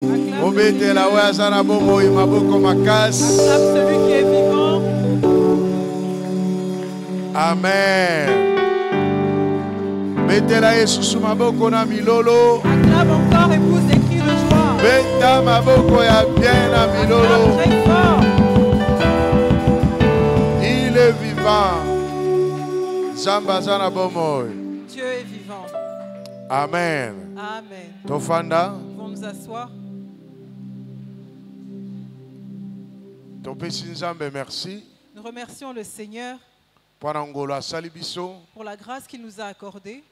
Acclame celui qui est vivant. Amen. Acclame encore et pousse des cris de joie. Acclame très fort. Il est vivant. Dieu est vivant. Amen. Amen. Tofanda. Nous allons nous asseoir. Merci. Nous remercions le Seigneur pour la grâce qu'il nous a accordée,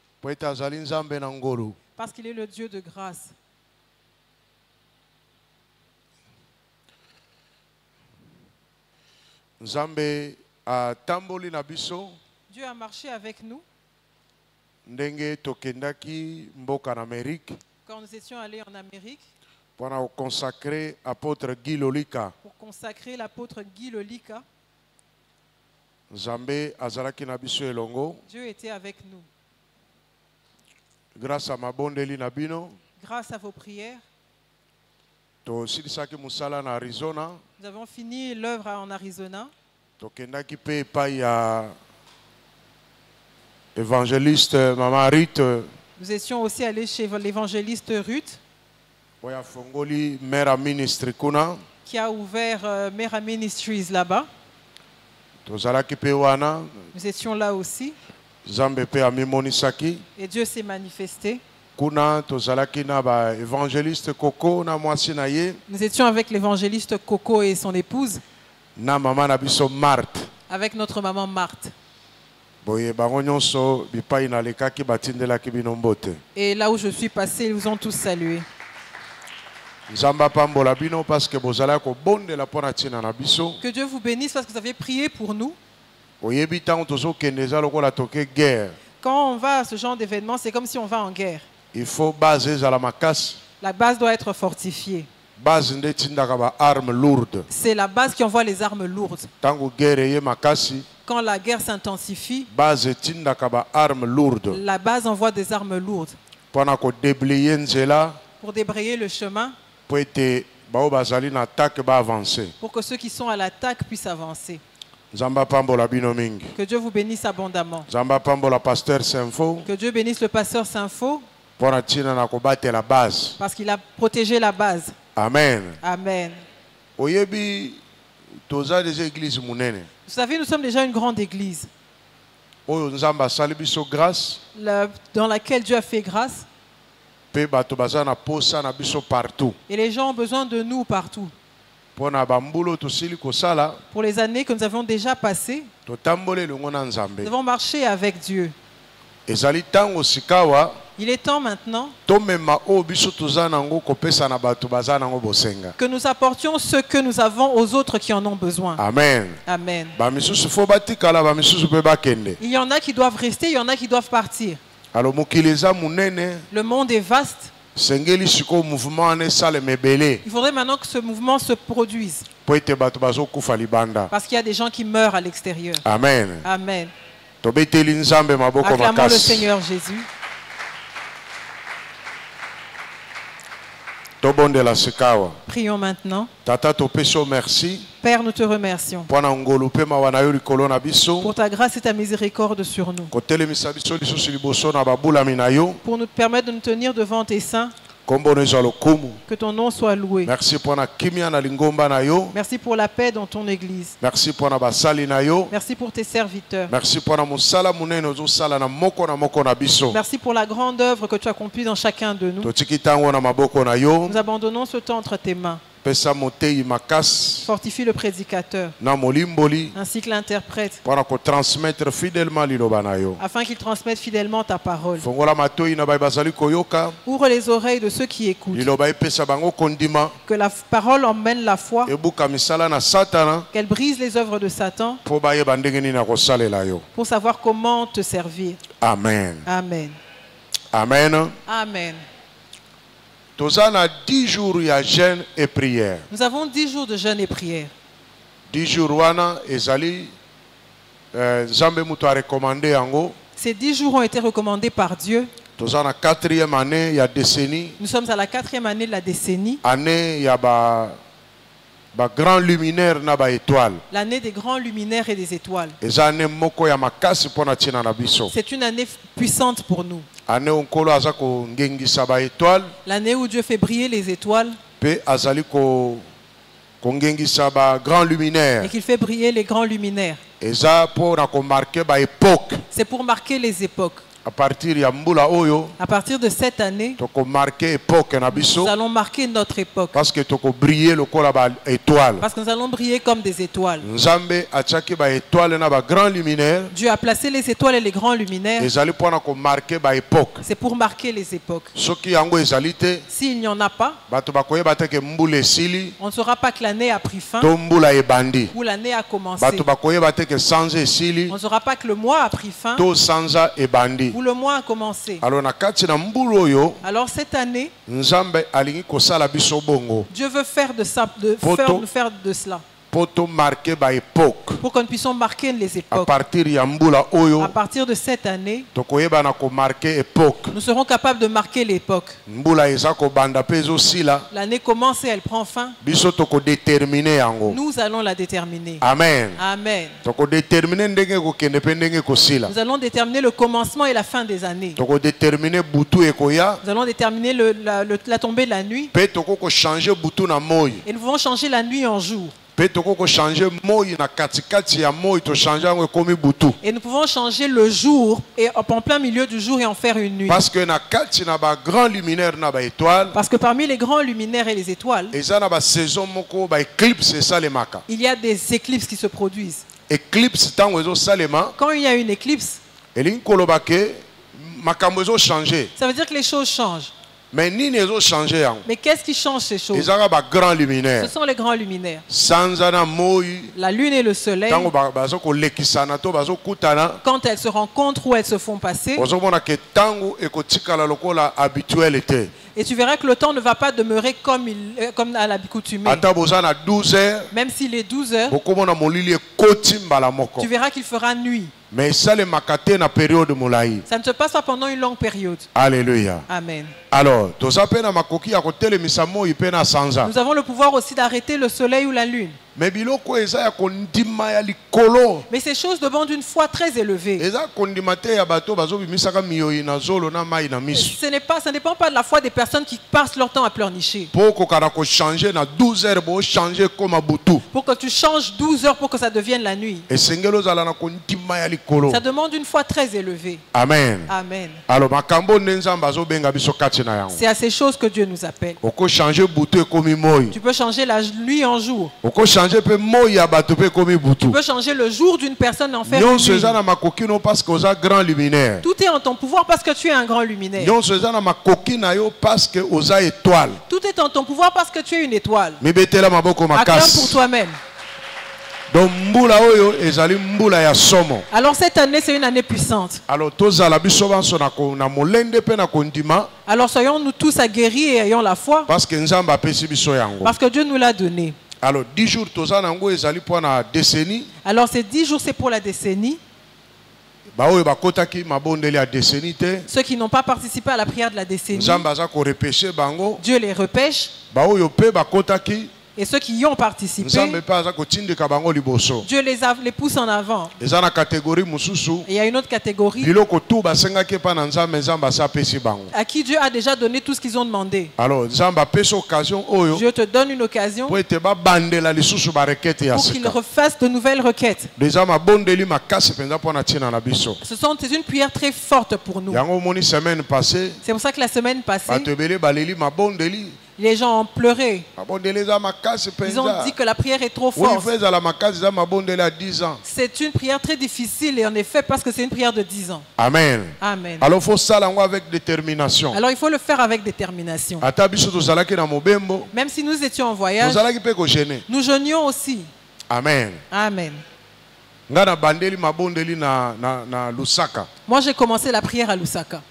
parce qu'il est le Dieu de grâce. Dieu a marché avec nous quand nous étions allés en Amérique pour consacrer l'apôtre Guy Lolika. Dieu était avec nous. Grâce à ma bondeli nabino, grâce à vos prières, nous avons fini l'œuvre en Arizona. Évangéliste Maman Ruth. Nous étions aussi allés chez l'évangéliste Ruth, qui a ouvert Mera Ministries là-bas. Nous étions là aussi. Et Dieu s'est manifesté. Nous étions avec l'évangéliste Coco et son épouse. Avec notre maman Marthe. Et là où je suis passé, ils vous ont tous salué. Que Dieu vous bénisse parce que vous avez prié pour nous. Quand on va à ce genre d'événement, c'est comme si on va en guerre. Il faut baser à la macasse. La base doit être fortifiée. C'est la base qui envoie les armes lourdes. Quand la guerre s'intensifie, la base envoie des armes lourdes pour débrayer le chemin, pour que ceux qui sont à l'attaque puissent avancer. Que Dieu vous bénisse abondamment. Que Dieu bénisse le pasteur Saint-Faux parce qu'il a protégé la base. Amen. Amen. Vous savez, nous sommes déjà une grande église dans laquelle Dieu a fait grâce. Et les gens ont besoin de nous partout. Pour les années que nous avons déjà passées, nous avons marché avec Dieu. Il est temps maintenant que nous apportions ce que nous avons aux autres qui en ont besoin. Amen. Amen. Il y en a qui doivent rester, il y en a qui doivent partir. Le monde est vaste. Il faudrait maintenant que ce mouvement se produise. Parce qu'il y a des gens qui meurent à l'extérieur. Amen. Amen. Acclamons le Seigneur Jésus. Prions maintenant. Père, nous te remercions pour ta grâce et ta miséricorde sur nous, pour nous permettre de nous tenir devant tes saints. Que ton nom soit loué. Merci pour la paix dans ton église. Merci pour tes serviteurs. Merci pour la grande œuvre que tu as accomplie dans chacun de nous. Nous abandonnons ce temps entre tes mains. Fortifie le prédicateur ainsi que l'interprète afin qu'il transmette fidèlement ta parole. Ouvre les oreilles de ceux qui écoutent. Que la parole emmène la foi. Qu'elle brise les œuvres de Satan pour savoir comment te servir. Amen. Amen. Amen. Amen. Nous avons 10 jours de jeûne et prière. Nous avons 10 jours de jeûne et prière. 10 jours Ces 10 jours ont été recommandés par Dieu. Nous sommes à la 4e année, il y a décennie. Nous sommes à la 4e année de la décennie. Année, il y a grand luminaire na ba étoile. L'année des grands luminaires et des étoiles. C'est une année puissante pour nous. L'année où Dieu fait briller les étoiles. Et qu'il fait briller les grands luminaires. C'est pour marquer les époques. À partir de cette année, nous allons marquer notre époque. Parce que nous allons briller comme des étoiles. Dieu a placé les étoiles et les grands luminaires. C'est pour marquer les époques. S'il n'y en a pas, on ne saura pas que l'année a pris fin ou l'année a commencé. On ne saura pas que le mois a pris fin où le mois a commencé. Alors cette année, Dieu veut faire de ça, faire de cela. Pour que nous puissions marquer les époques. À partir de cette année, nous serons capables de marquer l'époque. L'année commence et elle prend fin. Nous allons la déterminer. Amen. Amen. Nous allons déterminer le commencement et la fin des années. Nous allons déterminer la tombée de la nuit. Et nous pouvons changer la nuit en jour. Et nous pouvons changer le jour et en plein milieu du jour et en faire une nuit. Parce que parmi les grands luminaires et les étoiles, il y a des éclipses qui se produisent. Quand il y a une éclipse, ça veut dire que les choses changent. Mais qu'est-ce qui change ces choses? Ce sont les grands luminaires. La lune et le soleil, quand elles se rencontrent ou elles se font passer, et tu verras que le temps ne va pas demeurer comme à l'accoutumée. Même s'il est 12 heures, tu verras qu'il fera nuit. Mais ça ne se passe pas pendant une longue période. Alléluia. Amen. Alors, nous avons le pouvoir aussi d'arrêter le soleil ou la lune. Mais ces choses demandent une foi très élevée. Ça ne dépend pas de la foi des personnes qui passent leur temps à pleurnicher. Pour que tu changes 12 heures pour que ça devienne la nuit. Ça demande une foi très élevée. Amen. Amen. Alors, c'est à ces choses que Dieu nous appelle. Tu peux changer la nuit en jour. Tu peux changer le jour d'une personne en faire une nuit. Tout est en ton pouvoir parce que tu es un grand luminaire. Tout est en ton pouvoir parce que tu es une étoile. Acclame pour toi-même. Alors cette année c'est une année puissante. Alors soyons-nous tous aguerris et ayons la foi. Parce que Dieu nous l'a donné. Alors 10 jours Alors ces 10 jours c'est pour la décennie. Ceux qui n'ont pas participé à la prière de la décennie, Dieu les repêche. Et ceux qui y ont participé, Dieu les pousse en avant. Et il y a une autre catégorie à qui Dieu a déjà donné tout ce qu'ils ont demandé. Alors, Dieu te donne une occasion pour qu'ils refassent de nouvelles requêtes. C'est une prière très forte pour nous. C'est pour ça que la semaine passée, les gens ont pleuré. Ils ont dit que la prière est trop forte. C'est une prière très difficile et en effet parce que c'est une prière de 10 ans. Amen. Amen. Alors il faut ça avec détermination. Alors il faut le faire avec détermination. Même si nous étions en voyage, nous jeûnions aussi. Amen. Amen. Moi j'ai commencé la prière à Lusaka.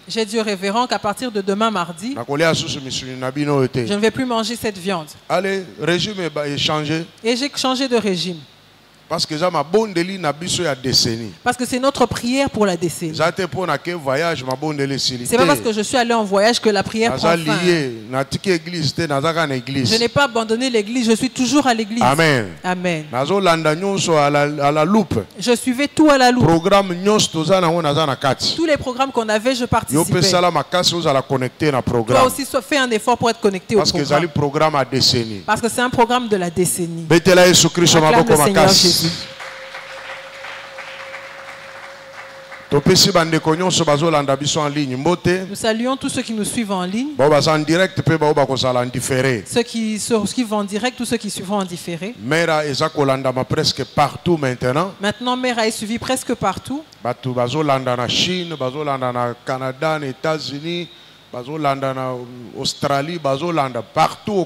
J'ai dit au révérend qu'à partir de demain mardi, je ne vais plus manger cette viande. Allez, régime est changé. Et j'ai changé de régime. Parce que c'est notre prière pour la décennie. C'est pas parce que je suis allé en voyage que la prière prend fin. Je n'ai pas abandonné l'église, je suis toujours à l'église. Amen. Amen. À la loupe. Je suivais tout à la loupe. Tous les programmes qu'on avait, je participais. Toi aussi, fais un effort pour être connecté au programme. Parce que c'est un programme de la décennie. Acclame le Seigneur Jésus. Nous saluons tous ceux qui nous suivent en ligne. Ceux qui suivent en direct, tous ceux qui suivent en différé. Presque partout maintenant. Maintenant, Mera est suivi presque partout. Chine, Canada, États-Unis, Australie, partout au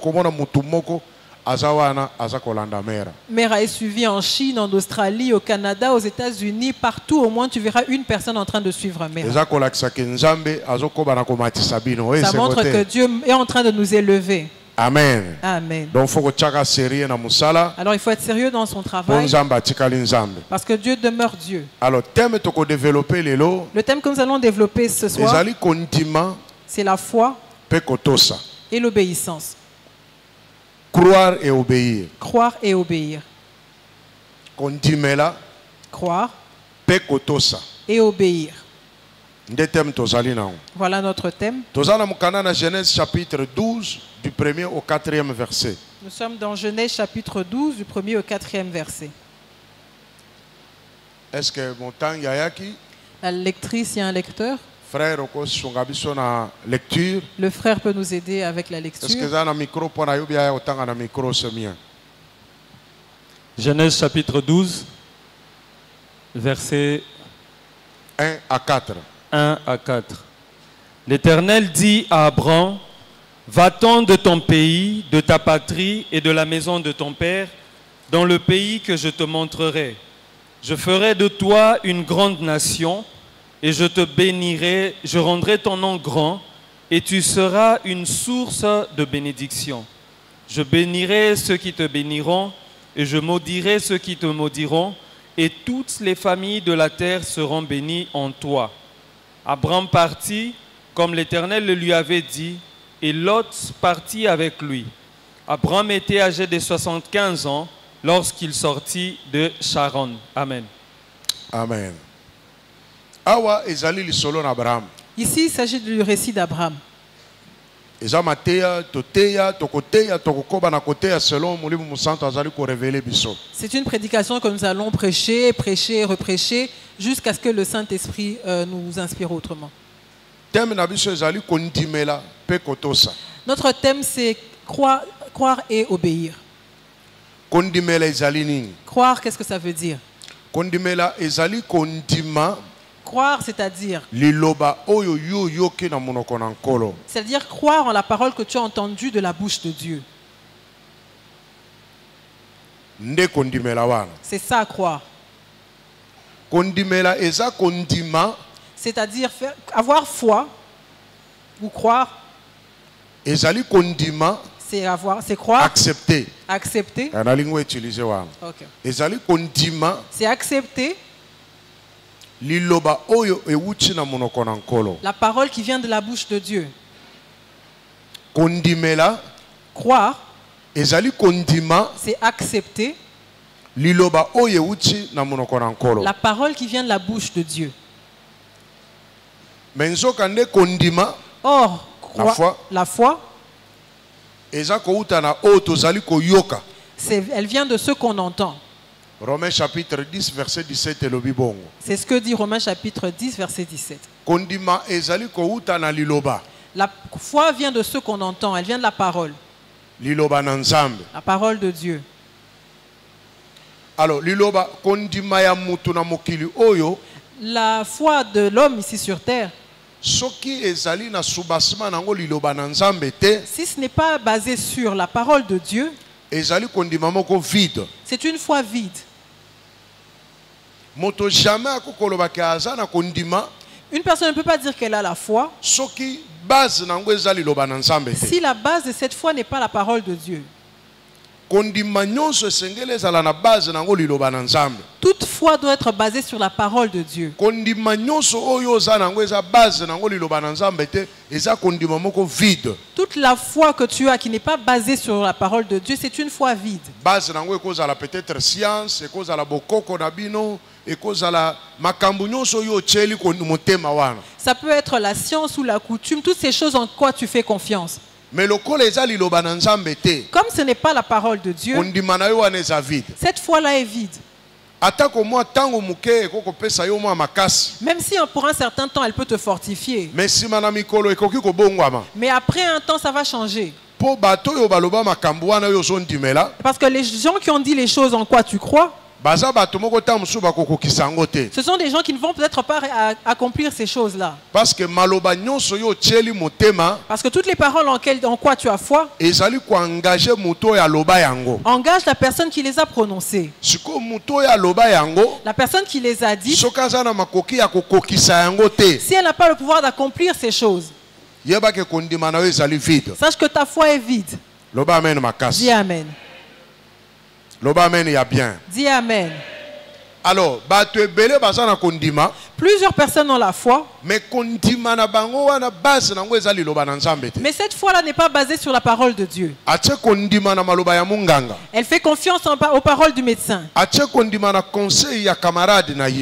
Mera est suivi en Chine, en Australie, au Canada, aux États-Unis, partout au moins tu verras une personne en train de suivre Mera. Ça montre que Dieu est en train de nous élever. Amen. Amen. Donc, alors il faut être sérieux dans son travail. Parce que Dieu demeure Dieu. Alors, le thème que nous allons développer ce soir, c'est la foi et l'obéissance. Croire et obéir. Croire et obéir. Croire et obéir. Voilà notre thème. Genèse chapitre 12, du 1er au 4e verset. Nous sommes dans Genèse chapitre 12, du 1er au 4e verset. Est-ce que mon temps y a qui? La lectrice, il y a un lecteur. Frère, lecture. Le frère peut nous aider avec la lecture. Est-ce que un micro pour un micro c'est mien? Genèse chapitre 12, versets 1 à 4. 1 à 4. L'Éternel dit à Abraham: va-t'en de ton pays, de ta patrie et de la maison de ton père, dans le pays que je te montrerai. Je ferai de toi une grande nation, et je te bénirai, je rendrai ton nom grand, et tu seras une source de bénédiction. Je bénirai ceux qui te béniront, et je maudirai ceux qui te maudiront, et toutes les familles de la terre seront bénies en toi. Abraham partit, comme l'Éternel le lui avait dit, et Lot partit avec lui. Abraham était âgé de 75 ans lorsqu'il sortit de Charan. Amen. Amen. Ici, il s'agit du récit d'Abraham. C'est une prédication que nous allons prêcher, prêcher, reprêcher, jusqu'à ce que le Saint-Esprit nous inspire autrement. Notre thème, c'est croire et obéir. Croire, qu'est-ce que ça veut dire? Croire, c'est-à-dire croire en la parole que tu as entendue de la bouche de Dieu. C'est ça, croire. C'est-à-dire avoir foi ou croire. C'est croire. Accepter. Accepter. Okay. C'est accepter. La parole qui vient de la bouche de Dieu. Croire. C'est accepter. La parole qui vient de la bouche de Dieu. Or, la foi, elle vient de ce qu'on entend. Romains chapitre 10, verset 17 et le bibongo. C'est ce que dit Romains chapitre 10, verset 17. La foi vient de ce qu'on entend, elle vient de la parole. La parole de Dieu. Alors, la foi de l'homme ici sur terre, si ce n'est pas basé sur la parole de Dieu, c'est une foi vide. Une personne ne peut pas dire qu'elle a la foi si la base de cette foi n'est pas la parole de Dieu. Toute foi doit être basée sur la parole de Dieu. Toute la foi que tu as qui n'est pas basée sur la parole de Dieu, c'est une foi vide. Peut-être science, ça peut être la science ou la coutume, toutes ces choses en quoi tu fais confiance. Mais comme ce n'est pas la parole de Dieu, cette foi-là est vide. Même si pour un certain temps elle peut te fortifier, mais après un temps ça va changer. Parce que les gens qui ont dit les choses en quoi tu crois, ce sont des gens qui ne vont peut-être pas accomplir ces choses-là. Parce que toutes les paroles en quoi tu as foi engagent la personne qui les a prononcées. La personne qui les a dites, si elle n'a pas le pouvoir d'accomplir ces choses, sache que ta foi est vide. Dis Amen. Amen, il y a bien. Dis Amen. Alors, plusieurs personnes ont la foi. Mais cette foi-là n'est pas basée sur la parole de Dieu. Elle fait confiance aux paroles du médecin.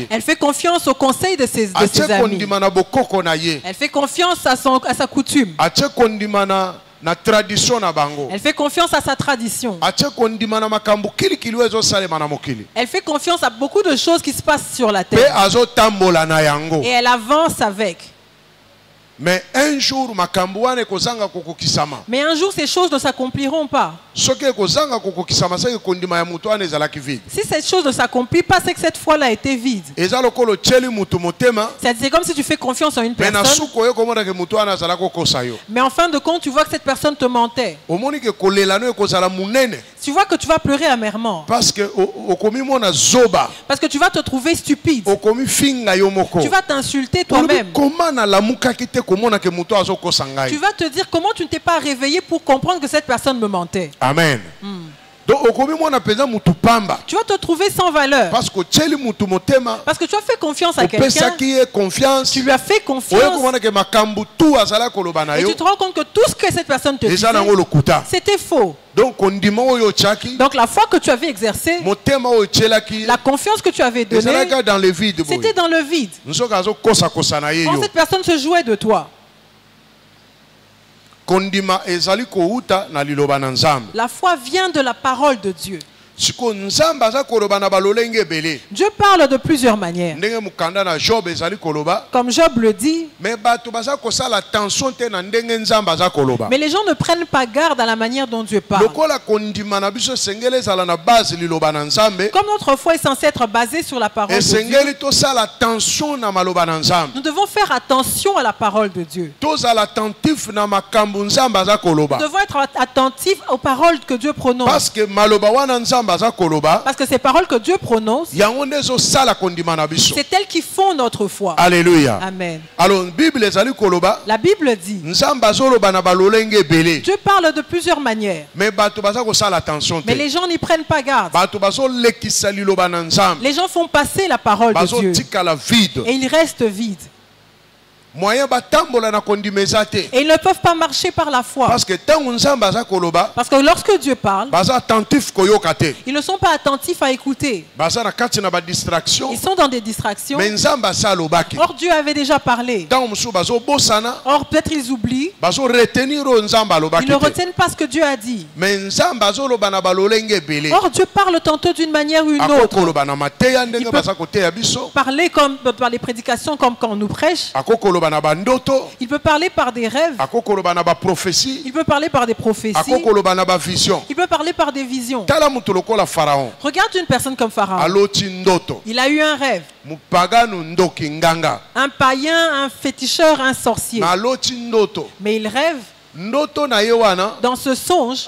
Elle fait confiance au conseil de ses amis. Elle fait confiance à sa coutume. Elle fait confiance à sa tradition. Elle fait confiance à beaucoup de choses qui se passent sur la terre. Et elle avance avec. Mais un jour, ces choses ne s'accompliront pas. Si cette chose ne s'accomplit pas, c'est que cette foi-là a été vide. C'est comme si tu fais confiance en une personne, mais en fin de compte, tu vois que cette personne te mentait. Tu vois que tu vas pleurer amèrement. Parce que tu vas te trouver stupide. Tu vas t'insulter toi-même. Tu vas te dire comment tu ne t'es pas réveillé pour comprendre que cette personne me mentait. Amen. Donc, tu vas te trouver sans valeur. Parce que tu as fait confiance à quelqu'un. Tu lui as fait confiance. Et tu te rends compte que tout ce que cette personne te disait, c'était faux. Donc la foi que tu avais exercée, la confiance que tu avais donnée, c'était dans le vide. Quand cette personne se jouait de toi. La foi vient de la parole de Dieu. Dieu parle de plusieurs manières. Comme Job le dit. Mais les gens ne prennent pas garde à la manière dont Dieu parle. Comme notre foi est censée être basée sur la parole de Dieu, nous devons faire attention à la parole de Dieu. Nous devons être attentifs aux paroles que Dieu prononce. Parce que ces paroles que Dieu prononce, c'est elles qui font notre foi. Alléluia. Amen. Alors, la Bible dit, Dieu parle de plusieurs manières. Mais les gens n'y prennent pas garde. Les gens font passer la parole de Dieu. Et ils restent vides. Et ils ne peuvent pas marcher par la foi. Parce que lorsque Dieu parle, ils ne sont pas attentifs à écouter. Ils sont dans des distractions. Or Dieu avait déjà parlé. Or peut-être ils oublient. Ils ne retiennent pas ce que Dieu a dit. Or Dieu parle tantôt d'une manière ou une autre. Il peut parler comme par les prédications, comme quand on nous prêche. Il peut parler par des rêves. Il peut parler par des prophéties. Il peut parler par des visions. Regarde une personne comme Pharaon. Il a eu un rêve. Un païen, un féticheur, un sorcier. Mais il rêve. Dans ce songe,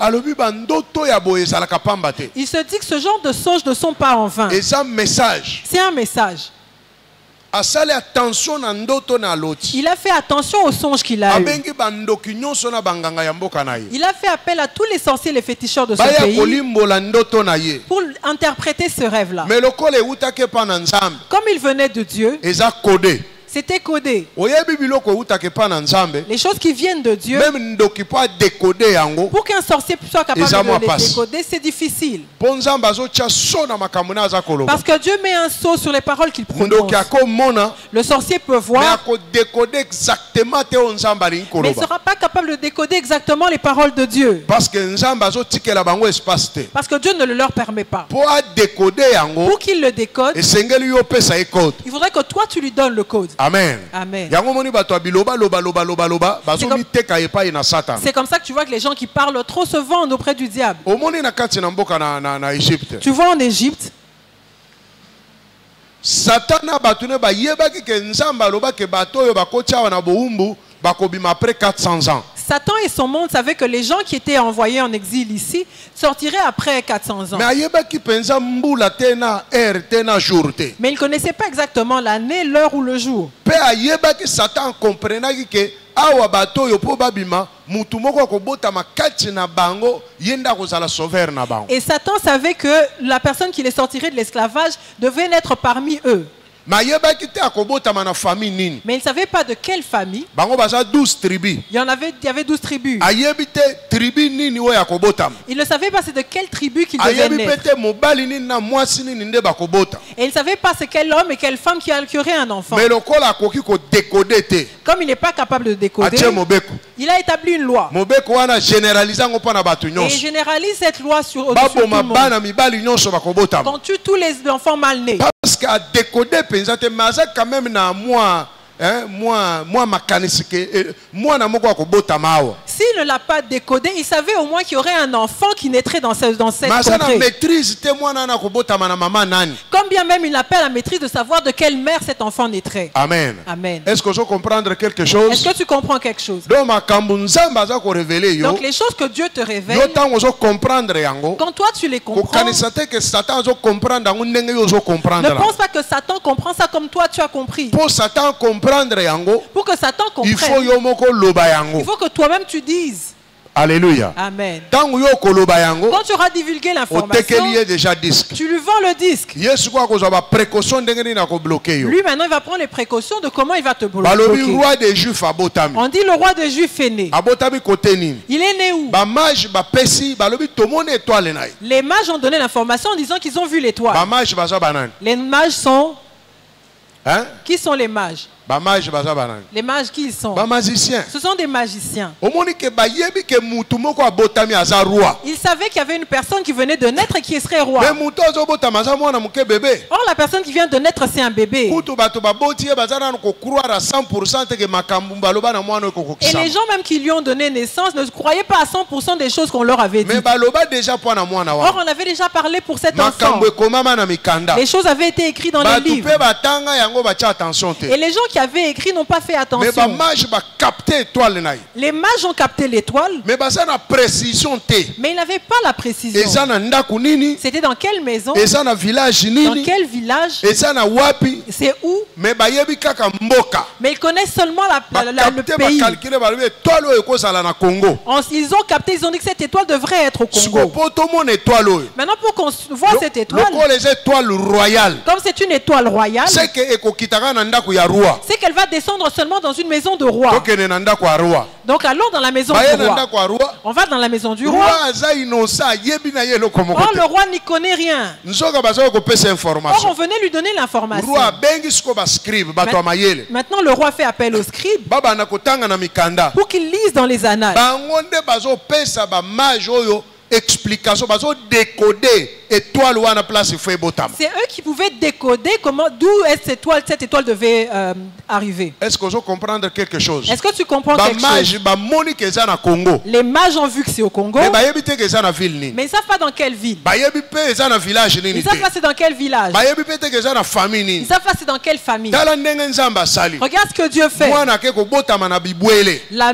il se dit que ce genre de songe ne sont pas en vain. C'est un message. Il a fait attention aux songes qu'il a eu. Il a fait appel à tous les sorciers et les féticheurs de ce pays pour interpréter ce rêve-là. Comme il venait de Dieu, c'était codé. Les choses qui viennent de Dieu, pour qu'un sorcier soit capable de les décoder, c'est difficile. Parce que Dieu met un sceau sur les paroles qu'il prononce. Le sorcier peut voir, mais il ne sera pas capable de décoder exactement les paroles de Dieu. Parce que Dieu ne le leur permet pas. Pour qu'il le décode, il faudrait que toi tu lui donnes le code. Amen. Amen. C'est comme ça que tu vois que les gens qui parlent trop se vendent auprès du diable. Tu vois en Égypte, Satan après 400 ans. Satan et son monde savaient que les gens qui étaient envoyés en exil ici sortiraient après 400 ans. Mais ils ne connaissaient pas exactement l'année, l'heure ou le jour. Satan comprenait que et Satan savait que la personne qui les sortirait de l'esclavage devait naître parmi eux. Mais il ne savait pas de quelle famille. Il y avait 12 tribus. Il ne savait pas c'est de quelle tribu qu'il devait naître. Et il ne savait pas c'est quel homme et quelle femme qui aurait un enfant. Comme il n'est pas capable de décoder, il a établi une loi. Et il généralise cette loi sur tout le monde. Qu'on tue tous les enfants mal-nés. Parce qu'à décoder, mais quand même na moi. S'il ne l'a pas décodé, il savait au moins qu'il y aurait un enfant qui naîtrait dans cette contrée. Comme bien même il n'a pas la maîtrise de savoir de quelle mère cet enfant naîtrait. Amen. Amen. Est-ce que je comprends quelque chose? Est-ce que tu comprends quelque chose? Donc les choses que Dieu te révèle, quand toi tu les comprends, ne pense pas que Satan comprend ça comme toi tu as compris. Pour Satan comprendre pour que Satan comprenne, il faut que toi-même tu dises. Alléluia. Amen. Quand tu auras divulgué l'information, tu lui vends le disque. Lui maintenant il va prendre les précautions de comment il va te bloquer. On dit le roi des Juifs est né. Il est né où? Les mages ont donné l'information en disant qu'ils ont vu l'étoile. Les mages sont... Hein? Qui sont les mages? Les mages qui ils sont? Ce sont des magiciens. Ils savaient qu'il y avait une personne qui venait de naître et qui serait roi. Or la personne qui vient de naître c'est un bébé. Et les gens même qui lui ont donné naissance ne croyaient pas à 100% des choses qu'on leur avait dit. Or on avait déjà parlé pour cet enfant. Les choses avaient été écrites dans les livres. Et les gens qui avaient écrit n'ont pas fait attention. Les mages ont capté l'étoile, mais ils n'avaient pas la précision. C'était dans quelle maison? Dans quel village? C'est où? Mais ils connaissent seulement le pays. Ils ont capté, ils ont dit que cette étoile devrait être au Congo. Maintenant pour qu'on voit cette étoile, comme c'est une étoile royale, c'est qu'elle va descendre seulement dans une maison de roi. Donc allons dans la maison du roi. On va dans la maison du roi. Or le roi n'y connaît rien. Or on venait lui donner l'information. Maintenant le roi fait appel aux scribes pour qu'ils lisent dans les annales. Explication, décoder étoile ou à la place il faut botam. C'est eux qui pouvaient décoder comment d'où cette étoile devait arriver. Est-ce que je comprends quelque chose? Est-ce que tu comprends quelque chose? Les mages ont vu que c'est au Congo. Mais ils ne savent pas dans quelle ville. Ils ne savent pas c'est dans quel village. Ils ne savent pas c'est dans quelle famille. Regarde ce que Dieu fait.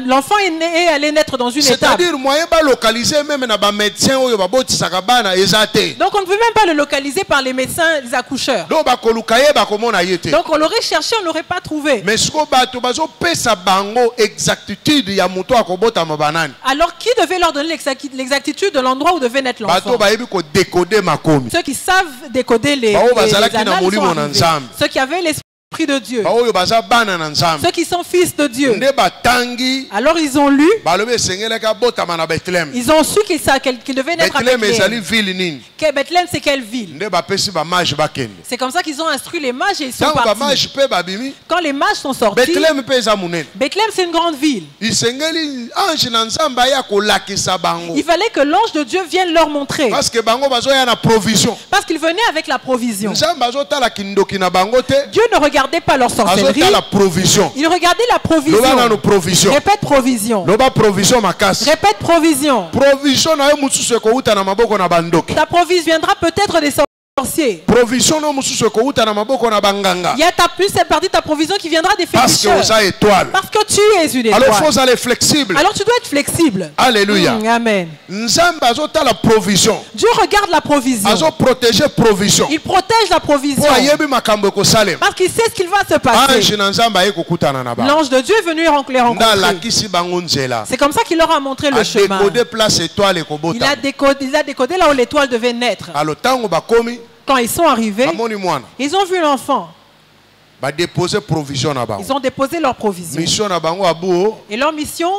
L'enfant est né et allait naître dans une étable. C'est-à-dire moyen pas localiser même na ba médecin oyo ba botisaka bana ezate. Donc Donc on ne peut même pas le localiser par les médecins, les accoucheurs. Donc on l'aurait cherché, on ne l'aurait pas trouvé. Alors qui devait leur donner l'exactitude de l'endroit où devait naître l'enfant? Ceux qui savent décoder les annales, ceux qui avaient l'esprit de Dieu, ceux qui sont fils de Dieu. Alors ils ont lu, ils ont su qu'il devait naître à Bethléem. Bethléem, c'est quelle ville? C'est comme ça qu'ils ont instruit les mages et ils sont partis. Quand les mages sont sortis, Bethléem, c'est une grande ville. Il fallait que l'ange de Dieu vienne leur montrer, parce qu'ils venaient avec la provision. Dieu ne regardait pas leur sorcellerie. Il regardait la provision. Répète provision. Répète provision. Ta provision viendra peut-être des sorciers. Il y a cette partie de ta provision qui viendra des féticheurs. Parce que tu es une étoile. Alors tu dois être flexible. Alléluia. Amen. Dieu regarde la provision. Il protège la provision. Parce qu'il sait ce qu'il va se passer. L'ange de Dieu est venu les rencontrer. C'est comme ça qu'il leur a montré le chemin. Il a décodé là où l'étoile devait naître. Quand ils sont arrivés, ils ont vu l'enfant. Ils ont déposé leur provision. Et leur mission,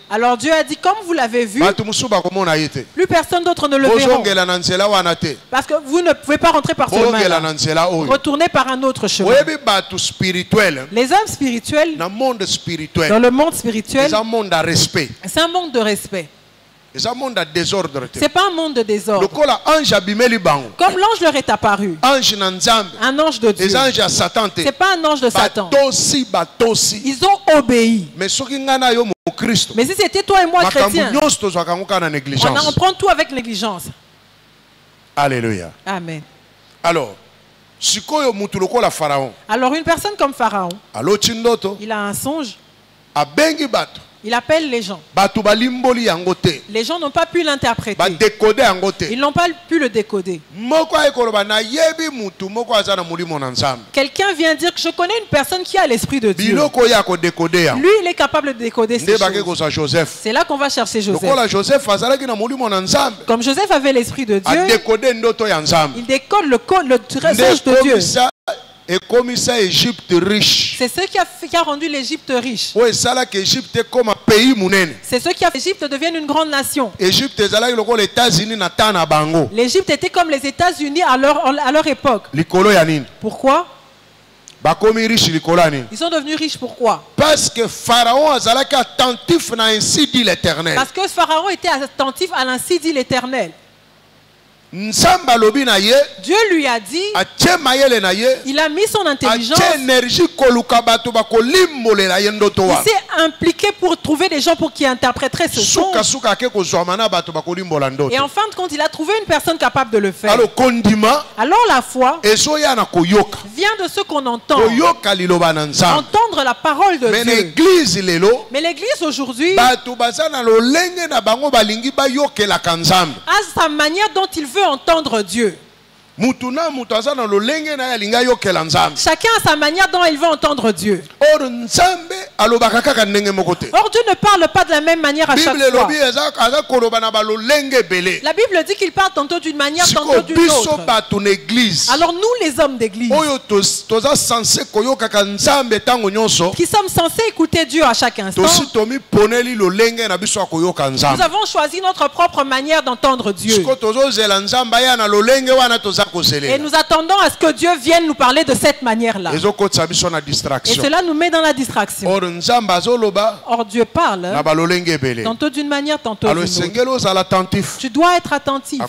alors Dieu a dit, comme vous l'avez vu, plus personne d'autre ne le verra. Parce que vous ne pouvez pas rentrer par ce chemin-là. Retournez par un autre chemin. Les hommes spirituels, dans le monde spirituel, c'est un monde de respect. C'est pas un monde de désordre. Comme l'ange leur est apparu, un ange de Dieu, c'est pas un ange de Satan. Ils ont obéi. Mais si c'était toi et moi chrétiens, on prend tout avec négligence. Alléluia. Amen. Alors une personne comme Pharaon, il a un songe. Il appelle les gens. Les gens n'ont pas pu l'interpréter. Ils n'ont pas pu le décoder. Quelqu'un vient dire que je connais une personne qui a l'esprit de Dieu. Lui, il est capable de décoder ces choses. C'est là qu'on va chercher Joseph. Comme Joseph avait l'esprit de Dieu, il décode le songe de Dieu. Et comme ça, Égypte riche. C'est ce qui a rendu l'Égypte riche. Oui, ça là qu'Égypte comme un pays monnaie. C'est ce qui a fait l'Égypte devienne une grande nation. L'Égypte était comme les États-Unis à leur époque. Pourquoi? Ils sont devenus riches, pourquoi? Parce que Pharaon était attentif à ainsi dit l'Éternel. Parce que Pharaon était attentif à ainsi dit l'Éternel. Dieu lui a dit, il a mis son intelligence, il s'est impliqué pour trouver des gens pour qui interpréteraient ce songe. Et en fin de compte, il a trouvé une personne capable de le faire. Alors la foi vient de ce qu'on entend, entendre la parole de Dieu. Mais l'église aujourd'hui a sa manière dont il veut entendre Dieu. Chacun a sa manière dont il veut entendre Dieu. Or Dieu ne parle pas de la même manière à chaque fois. La Bible dit qu'il parle tantôt d'une manière, tantôt d'une autre. Alors nous les hommes d'église, qui sommes censés écouter Dieu à chaque instant, nous avons choisi notre propre manière d'entendre Dieu. Et nous attendons à ce que Dieu vienne nous parler de cette manière-là. Et cela nous met dans la distraction. Or Dieu parle tantôt d'une manière, tantôt d'une autre. Tu dois être attentif.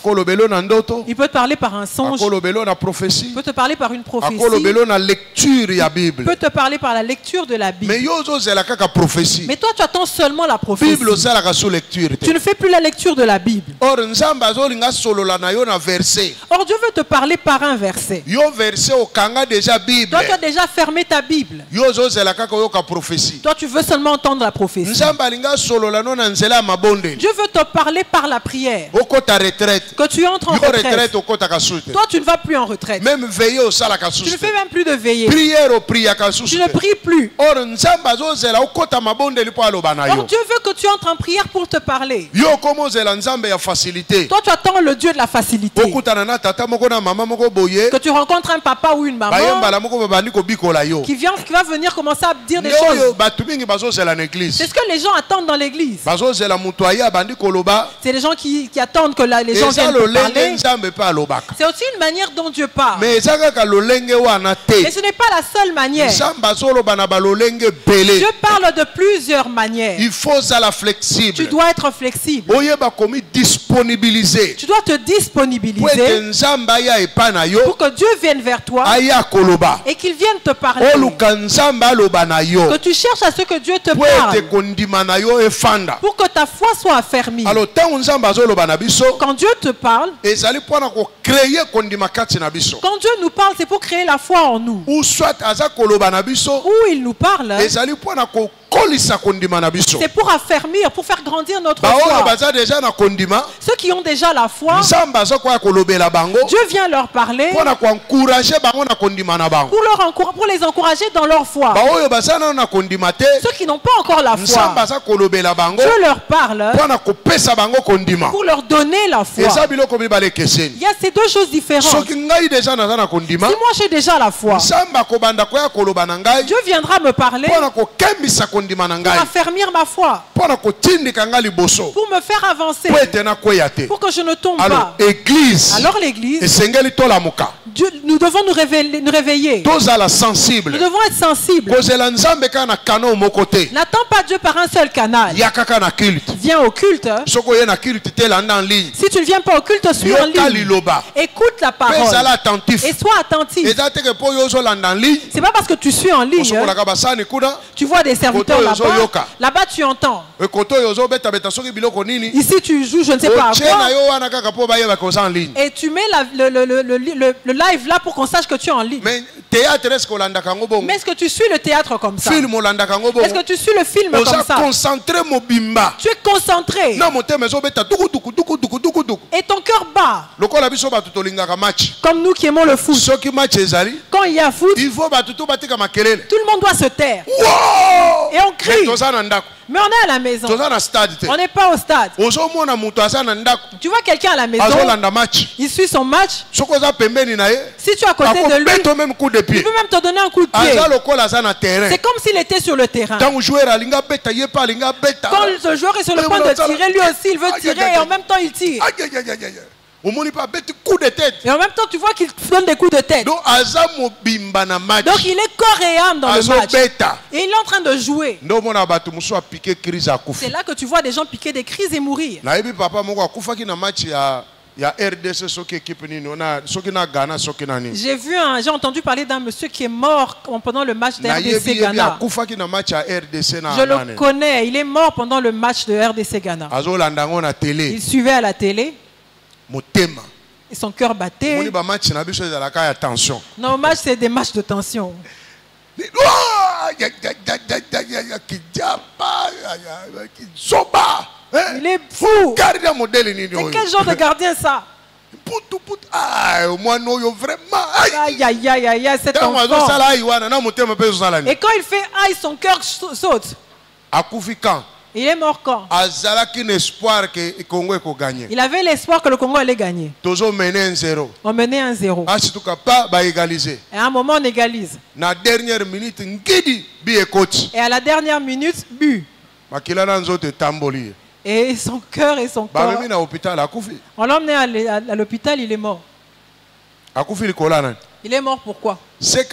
Il peut te parler par un songe. Il peut te parler par une prophétie. Il peut te parler par la lecture de la Bible. Mais toi tu attends seulement la prophétie. Tu ne fais plus la lecture de la Bible. Or Dieu veut te parler par un verset. Yo verset okanga déjà Bible. Toi tu as déjà fermé ta Bible. Yo zozela kaka yoka prophétie. Toi tu veux seulement entendre la prophétie. Nzamba linga solola no na nzela mabonde. Dieu veut te parler par la prière. Okota retraite. Que tu entres en retraite. Okota kasute. Toi tu ne vas plus en retraite. Même veiller au sala kasute. Tu ne fais même plus de veiller. Prière au priya kasute. Tu ne pries plus. Or nzamba zozela okota mabonde lipo alobana yo. Or Dieu veut que tu entres en prière pour te parler. Yo komo zela nzamba ya facilité. Toi tu attends le Dieu de la facilité. Que tu rencontres un papa ou une maman qui va venir commencer à dire des choses. C'est ce que les gens attendent dans l'église. C'est les gens qui attendent que les gens viennent te parler. C'est aussi une manière dont Dieu parle. Mais ce n'est pas la seule manière. Dieu parle de plusieurs manières. Il faut être flexible. Tu dois être flexible. Disponibiliser. Tu dois te disponibiliser pour que Dieu vienne vers toi et qu'il vienne te parler. Que tu cherches à ce que Dieu te parle pour que ta foi soit affermie. Quand Dieu te parle, quand Dieu nous parle, c'est pour créer la foi en nous. Où il nous parle, c'est pour affermir, pour faire grandir notre foi. Ceux qui ont déjà la foi, Dieu vient leur parler pour les encourager dans leur foi. Ceux qui n'ont pas encore la foi, Dieu leur parle pour leur donner la foi. Il y a ces deux choses différentes. Si moi j'ai déjà la foi, Dieu viendra me parler pour affermir ma foi, pour me faire avancer, pour que je ne tombe pas. Alors l'église, nous devons nous réveiller. Nous devons être sensibles. N'attends pas Dieu par un seul canal. Viens au culte. Si tu ne viens pas au culte, suis en ligne. Écoute la parole et sois attentif. C'est pas parce que tu suis en ligne, tu vois des serviteurs là-bas. Là-bas tu entends. Ici tu joues je ne sais pas à quoi. Et tu mets le live là pour qu'on sache que tu es en ligne. Mais est-ce que tu suis le théâtre comme ça? Est-ce que tu suis le film comme ça? Tu es concentré. Et ton cœur bat. Comme nous qui aimons le foot. Quand il y a foot, tout le monde doit se taire. Et on crie. Mais on est à la maison. On n'est pas au stade. Tu vois quelqu'un à la maison, il suit son match. Si tu es à côté de lui, il peut même te donner un coup de pied. C'est comme s'il était sur le terrain. Quand le joueur est sur le point de tirer, lui aussi il veut tirer et en même temps il tire. Et en même temps, tu vois qu'il donne des coups de tête. Donc il est corps et âme dans le match. Et il est en train de jouer. C'est là que tu vois des gens piquer des crises et mourir. J'ai entendu parler d'un monsieur qui est mort pendant le match de RDC Ghana. Je le connais, il est mort pendant le match de RDC Ghana. Il suivait à la télé. Et son cœur battait. Nos matchs, c'est des matchs de tension. Il est fou. C'est quel genre de gardien ça? Aïe aïe aïe aïe, cet enfant. Et quand il fait aïe, son cœur saute. Il est mort quand? Il avait l'espoir que le Congo allait gagner. On menait 1-0. Et à un moment on égalise. Et à la dernière minute, but. Et son cœur et son corps. On l'a emmené à l'hôpital, il est mort. Il est mort pourquoi? Donc,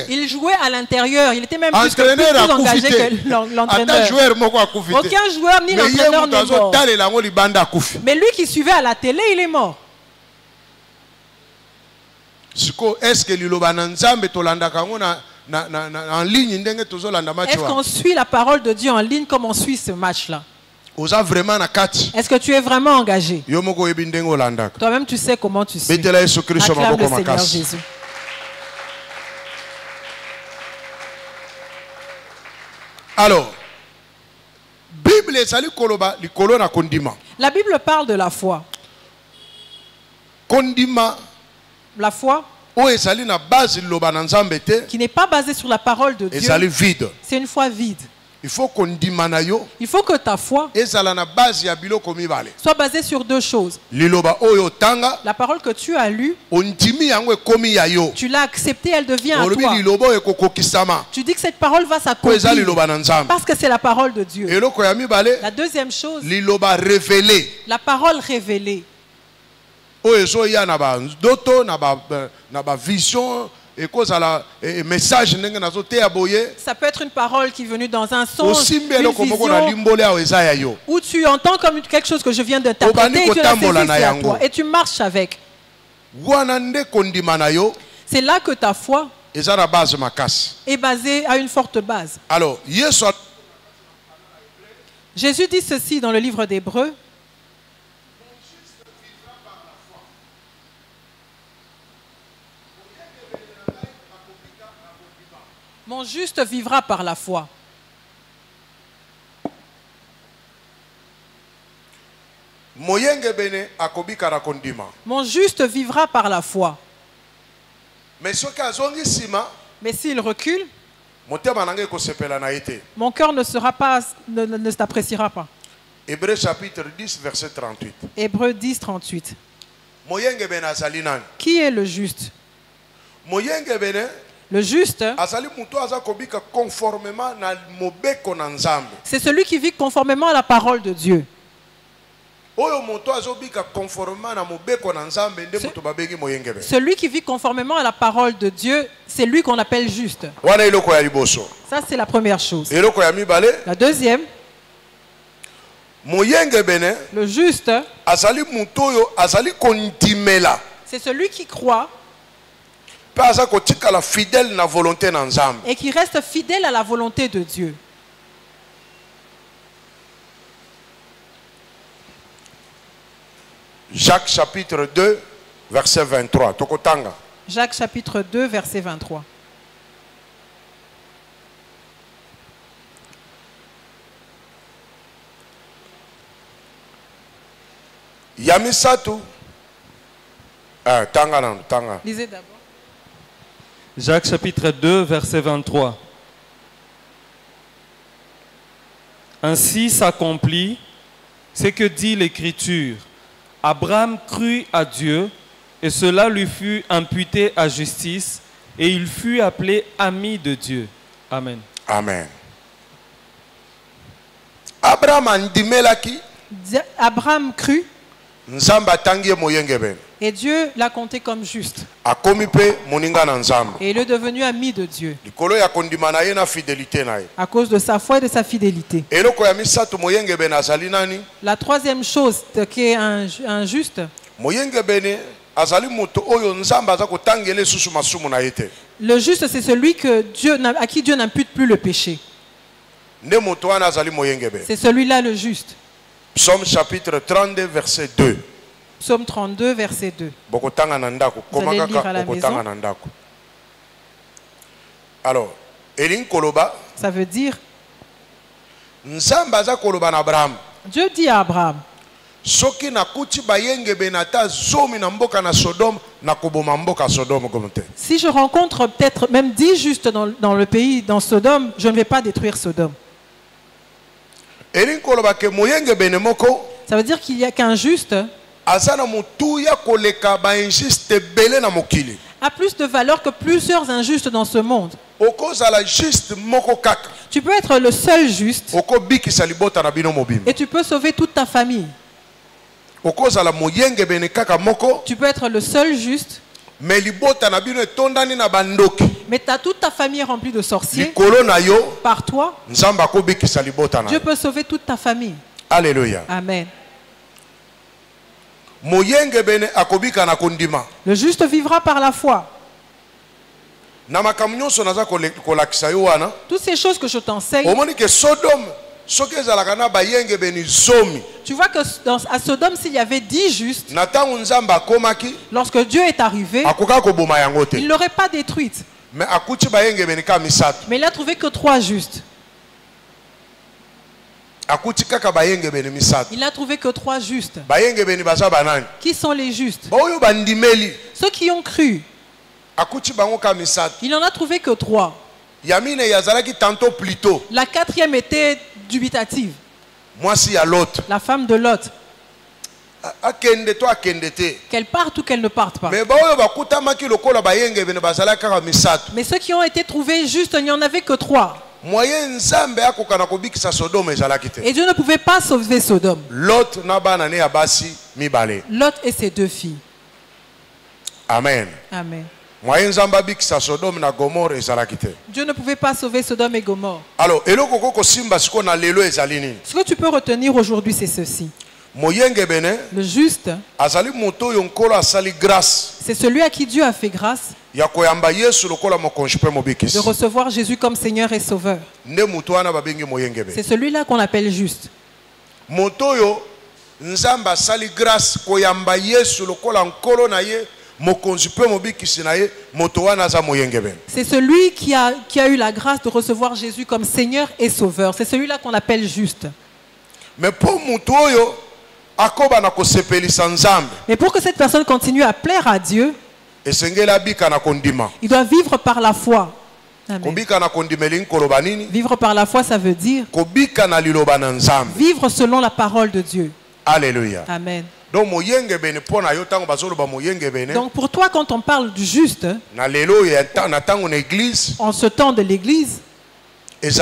il jouait à l'intérieur. Il était même plus engagé que l'entraîneur. Aucun joueur ni l'entraîneur n'est mort. Mais lui qui suivait à la télé, il est mort. Est-ce qu'on suit la parole de Dieu en ligne comme on suit ce match-là? Est-ce que tu es vraiment engagé? Toi-même, tu sais comment tu suis. Acclame le Seigneur Jésus. Alors, la Bible parle de la foi. La foi qui n'est pas basée sur la parole de Dieu, c'est une foi vide. Il faut que ta foi soit basée sur deux choses. La parole que tu as lue, tu l'as acceptée, elle devient à toi. Tu dis que cette parole va s'accomplir parce que c'est la parole de Dieu. La deuxième chose, la parole révélée. Ça peut être une parole qui est venue dans un sens, une vision, où tu entends comme quelque chose que je viens d'interpréter et tu la saisis à toi et tu marches avec. C'est là que ta foi est basée à une forte base. Alors, Jésus dit ceci dans le livre d'Hébreux. Mon juste vivra par la foi. Mon juste vivra par la foi. Mais s'il recule, mon cœur ne t'appréciera pas. Hébreux chapitre 10, verset 38. Hébreux 10, 38. Qui est le juste? Le juste, c'est celui qui vit conformément à la parole de Dieu. Celui qui vit conformément à la parole de Dieu, c'est lui qu'on appelle juste. Ça, c'est la première chose. La deuxième, le juste, c'est celui qui croit et qui reste fidèle à la volonté de Dieu. Jacques chapitre 2, verset 23. Jacques chapitre 2, verset 23. Yamisatu. Lisez d'abord. Jacques chapitre 2, verset 23. Ainsi s'accomplit ce que dit l'Écriture. Abraham crut à Dieu et cela lui fut imputé à justice et il fut appelé ami de Dieu. Amen. Amen. Abraham crut et Dieu l'a compté comme juste. Et il est devenu ami de Dieu à cause de sa foi et de sa fidélité. La troisième chose qui est un juste, le juste, c'est celui à qui Dieu n'impute plus le péché. C'est celui-là le juste. Psaume chapitre 32, verset 2. Psaume 32, verset 2. Vous allez lire à la maison. Alors, ça veut dire, Dieu dit à Abraham, si je rencontre peut-être même 10 justes dans le pays, dans Sodome, je ne vais pas détruire Sodome. Ça veut dire qu'il n'y a qu'un juste a plus de valeur que plusieurs injustes dans ce monde. Tu peux être le seul juste et tu peux sauver toute ta famille. Tu peux être le seul juste, mais tu as toute ta famille remplie de sorciers. Par toi, Dieu peut sauver toute ta famille. Alléluia. Amen. Le juste vivra par la foi. Toutes ces choses que je t'enseigne, Tu vois que à Sodome, s'il y avait 10 justes, lorsque Dieu est arrivé, il ne l'aurait pas détruite. Mais il n'a trouvé que 3 justes. Il n'a trouvé que 3 justes. Qui sont les justes? Ceux qui ont cru. Il n'en a trouvé que 3. La 4e était dubitative. La femme de Lot. Qu'elle parte ou qu'elle ne parte pas. Mais ceux qui ont été trouvés justes, il n'y en avait que 3. Et Dieu ne pouvait pas sauver Sodome. Lot et ses 2 filles. Amen. Amen. Dieu ne pouvait pas sauver Sodome et Gomorrhe. Alors, ce que tu peux retenir aujourd'hui, c'est ceci. Le juste, c'est celui à qui Dieu a fait grâce de recevoir Jésus comme Seigneur et Sauveur. C'est celui-là qu'on appelle juste. C'est celui qui a eu la grâce de recevoir Jésus comme Seigneur et Sauveur. C'est celui-là qu'on appelle juste. Mais pour que cette personne continue à plaire à Dieu, il doit vivre par la foi. Amen. Vivre par la foi, ça veut dire vivre selon la parole de Dieu. Alléluia. Amen. Donc pour toi, quand on parle du juste, en ce temps de l'église, c'est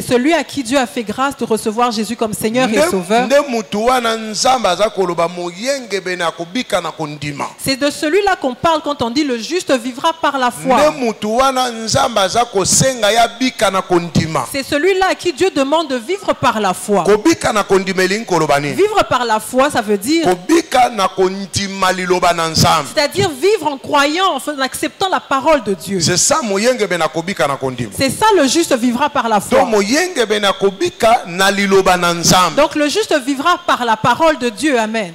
celui à qui Dieu a fait grâce de recevoir Jésus comme Seigneur et Sauveur. C'est de celui-là qu'on parle quand on dit le juste vivra par la foi. C'est celui-là à qui Dieu demande de vivre par la foi. Vivre par la foi, ça veut dire c'est-à-dire vivre en croyant, en acceptant la parole de Dieu. C'est ça C'est ça, le juste vivra par la foi. Donc le juste vivra par la parole de Dieu. Amen.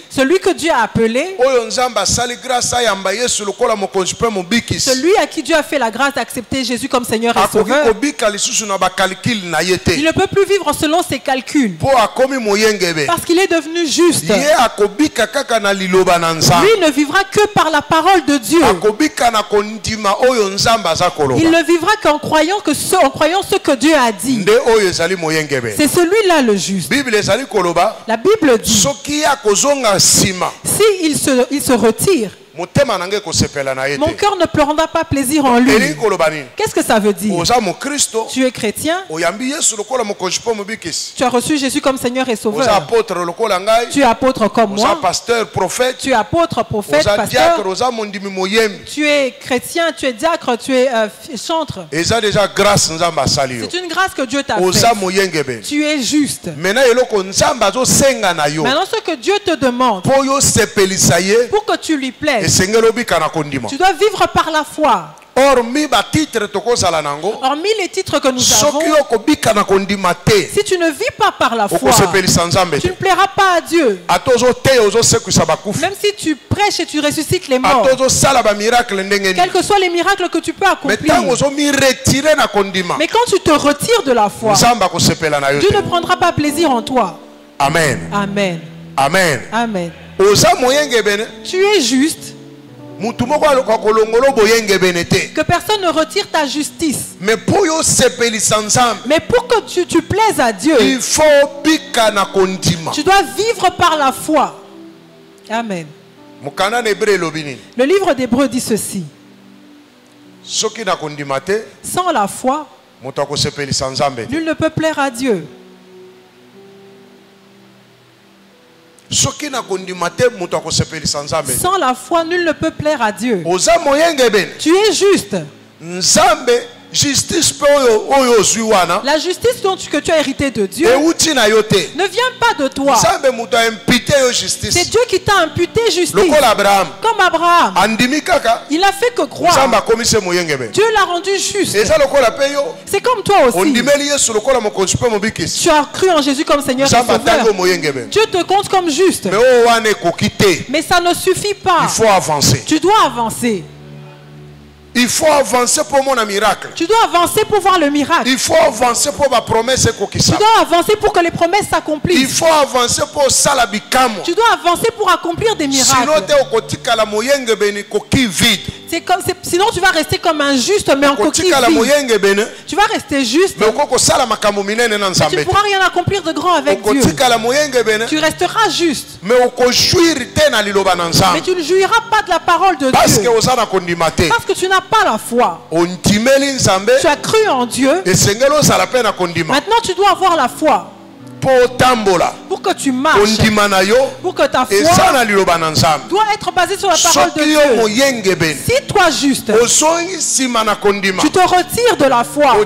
Celui que Dieu a appelé, celui à qui Dieu a fait la grâce d'accepter Jésus comme Seigneur et Sauveur, il ne peut plus vivre selon ses calculs parce qu'il est devenu juste. Lui ne vivra que par la parole de Dieu. Il ne vivra qu'en croyant ce que Dieu a dit. C'est celui-là le juste. La Bible dit, s'il se retire, mon cœur ne prendra pas plaisir en lui. Qu'est-ce que ça veut dire? Tu es chrétien. Tu as reçu Jésus comme Seigneur et Sauveur. Tu es apôtre comme moi. Tu es apôtre, prophète, pasteur. Tu es chrétien, tu es diacre, tu es chantre. C'est une grâce que Dieu t'a faite. Tu es juste. Maintenant, ce que Dieu te demande, pour que tu lui plaises, tu dois vivre par la foi. Hormis les titres que nous avons, si tu ne vis pas par la foi, tu ne plairas pas à Dieu. Même si tu prêches et tu ressuscites les morts, quels que soient les miracles que tu peux accomplir, mais quand tu te retires de la foi, Dieu ne prendra pas plaisir en toi. Amen. Amen. Amen. Amen. Tu es juste. Que personne ne retire ta justice. Mais pour que tu plaises à Dieu, tu dois vivre par la foi. Amen. Le livre d'Hébreux dit ceci: sans la foi, nul ne peut plaire à Dieu. Sans la foi, nul ne peut plaire à Dieu. Tu es juste. La justice que tu as hérité de Dieu ne vient pas de toi. C'est Dieu qui t'a imputé justice. Comme Abraham. Il a fait que croire. Dieu l'a rendu juste. C'est comme toi aussi. Tu as cru en Jésus comme Seigneur et Sauveur. Dieu te compte comme juste. Mais ça ne suffit pas. Il faut avancer. Tu dois avancer. Il faut avancer pour mon miracle. Tu dois avancer pour voir le miracle. Il faut avancer pour ma promesse. Tu dois avancer pour que les promesses s'accomplissent. Il faut avancer pour salabikamo. Tu dois avancer pour accomplir des miracles. Sinon tu vas rester comme un juste mais en coquille vide. Tu vas rester juste. Mais tu ne pourras rien accomplir de grand avec Dieu. Tu resteras juste. Mais tu ne jouiras pas de la parole de Dieu. Parce que tu n'as pas la foi. Tu as cru en Dieu. Maintenant tu dois avoir la foi. Pour que tu marches, pour que ta foi doit être basée sur la parole de Dieu. Si toi juste, tu te retires de la foi,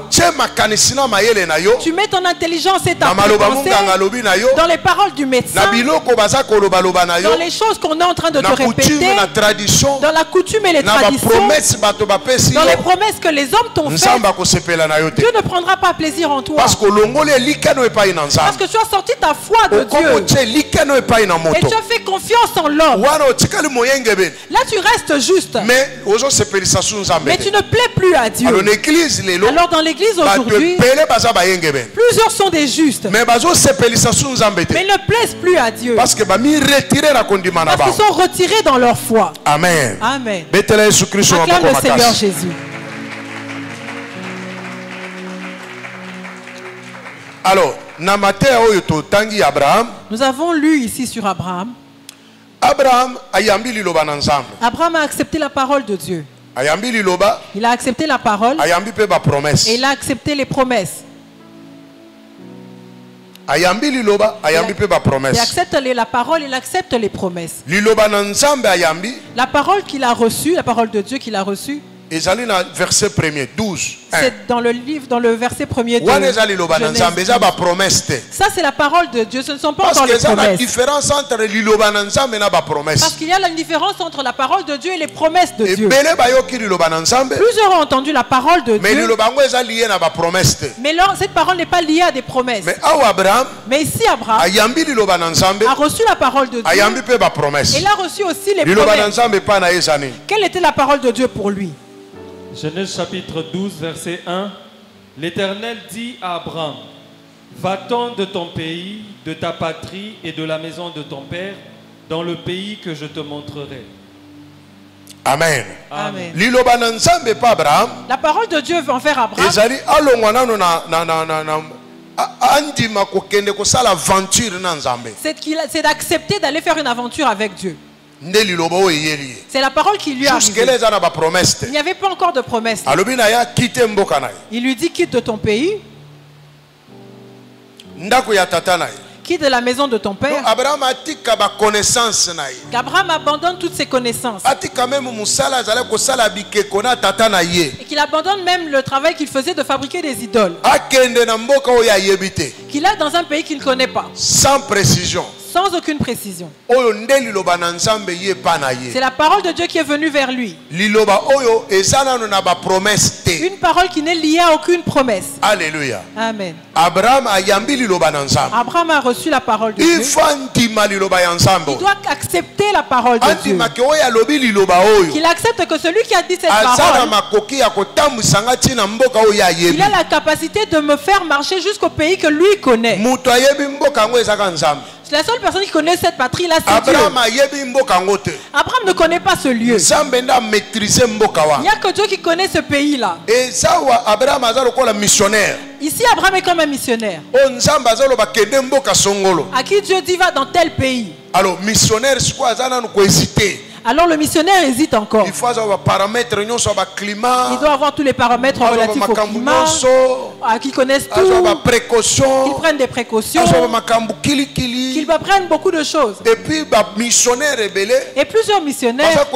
tu mets ton intelligence et ta pensée dans les paroles du médecin, dans les choses qu'on est en train de te répéter, dans la coutume et les traditions, dans les promesses que les hommes t'ont faites, Dieu ne prendra pas plaisir en toi. Parce que tu as sorti ta foi de Dieu et tu as fait confiance en l'homme. Là tu restes juste, mais tu ne plais plus à Dieu. Alors dans l'église aujourd'hui, plusieurs sont des justes, mais ils ne plaisent plus à Dieu parce qu'ils sont retirés dans leur foi. Amen. Amen. Acclame le Seigneur Jésus. Alors, nous avons lu ici sur Abraham. Abraham a accepté la parole de Dieu. Il a accepté la parole et il a accepté les promesses. Il accepte la parole, il accepte les promesses. La parole qu'il a reçue, la parole de Dieu qu'il a reçue, verset 1er, 12. C'est dans le livre, dans le verset 1er de Genèse. Ça c'est la parole de Dieu, ce ne sont pas encore les promesses. Parce qu'il y a une différence entre la parole de Dieu et les promesses de Dieu. Plusieurs ont entendu la parole de Dieu, mais cette parole n'est pas liée à des promesses. Mais ici Abraham a reçu la parole de Dieu et il a reçu aussi les promesses. Quelle était la parole de Dieu pour lui? Genèse chapitre 12, verset 1. L'Éternel dit à Abraham: va-t'en de ton pays, de ta patrie et de la maison de ton père, dans le pays que je te montrerai. Amen. Amen. Abraham. La parole de Dieu envers Abraham, c'est d'accepter d'aller faire une aventure avec Dieu. C'est la parole qui lui a arrivé. Il n'y avait pas encore de promesse. Il lui dit: quitte de ton pays, quitte de la maison de ton père. Qu'Abraham abandonne toutes ses connaissances. Et qu'il abandonne même le travail qu'il faisait de fabriquer des idoles. Qu'il a dans un pays qu'il ne connaît pas. Sans précision. Sans aucune précision. C'est la parole de Dieu qui est venue vers lui. Une parole qui n'est liée à aucune promesse. Alléluia. Amen. Abraham a reçu la parole de Dieu. Il doit accepter la parole de Dieu. Qu'il accepte que celui qui a dit cette parole, il a la capacité de me faire marcher jusqu'au pays que lui connaît. La seule personne qui connaît cette patrie là, c'est Dieu. Abraham ne connaît pas ce lieu. Il n'y a que Dieu qui connaît ce pays là. Ici Abraham est comme un missionnaire à qui Dieu dit: va dans tel pays. Alors missionnaire, c'est quoi? Alors le missionnaire hésite encore. Il faut avoir paramètres, climat. Il doit avoir tous les paramètres relatifs au climat, qu'ils connaissent tout, qu'ils prennent des précautions, qu'ils prennent beaucoup de choses. Et puis et plusieurs missionnaires,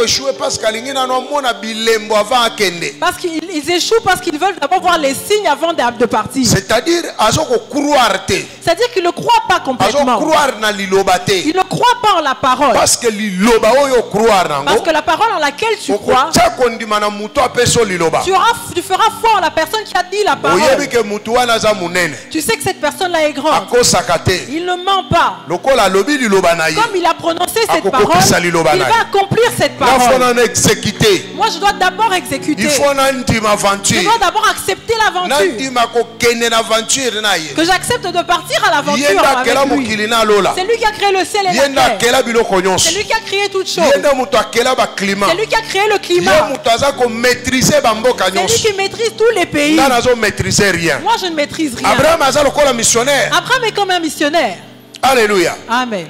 parce qu'ils échouent parce qu'ils veulent d'abord voir les signes avant de partir. C'est-à-dire qu'ils ne croient pas complètement. Ils ne croient pas en la parole. Parce que la parole en laquelle tu crois, tu feras foi en la personne qui a dit la parole. Tu sais que cette personne-là est grande. Il ne ment pas. Comme il a prononcé cette parole, il va accomplir cette parole. Moi, je dois d'abord exécuter. Je dois d'abord accepter l'aventure. Que j'accepte de partir à l'aventure avec lui. C'est lui qui a créé le ciel et la terre. C'est lui qui a créé toutes choses. C'est lui qui a créé le climat. C'est lui qui maîtrise tous les pays. Moi, je ne maîtrise rien. Abraham est comme un missionnaire. Alléluia. Amen.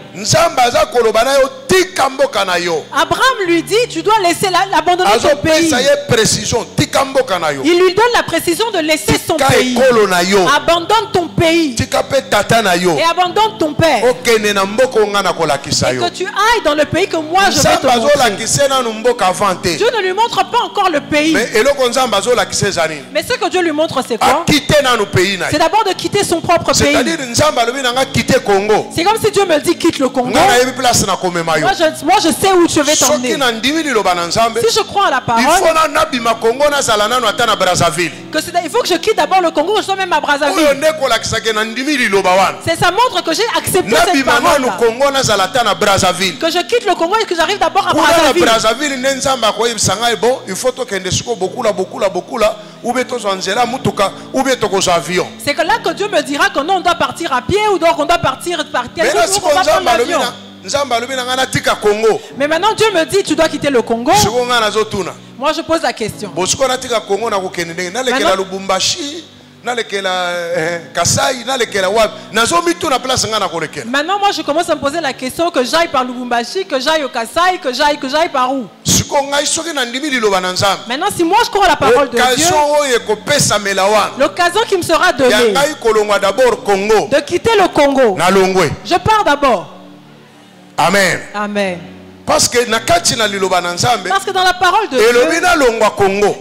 Abraham lui dit, tu dois laisser abandonner ton pays. Il lui donne la précision de laisser son pays. Abandonne ton pays. Et abandonne ton père. Et que tu ailles dans le pays que moi je vais te montrer. Dieu ne lui montre pas encore le pays. Mais ce que Dieu lui montre, c'est quoi? C'est d'abord de quitter son propre pays. C'est comme si Dieu me dit quitte le Congo. Moi je sais où je vais t'emmener. Si je crois à la parole, il faut que je quitte d'abord le Congo, je sois même à Brazzaville. Ça montre que j'ai accepté cette parole. Que je quitte le Congo et que j'arrive d'abord à Brazzaville. C'est que là que Dieu me dira que non, on doit partir à pied ou donc on doit partir par terre. Mais maintenant Dieu me dit tu dois quitter le Congo. Moi je pose la question. Maintenant moi je commence à me poser la question que j'aille par Lubumbashi, que j'aille au Kasaï, que j'aille par où? Maintenant si moi je crois à la parole de Dieu, l'occasion qui me sera donnée de quitter le Congo, je pars d'abord. Amen. Amen. Parce que dans la parole de Dieu,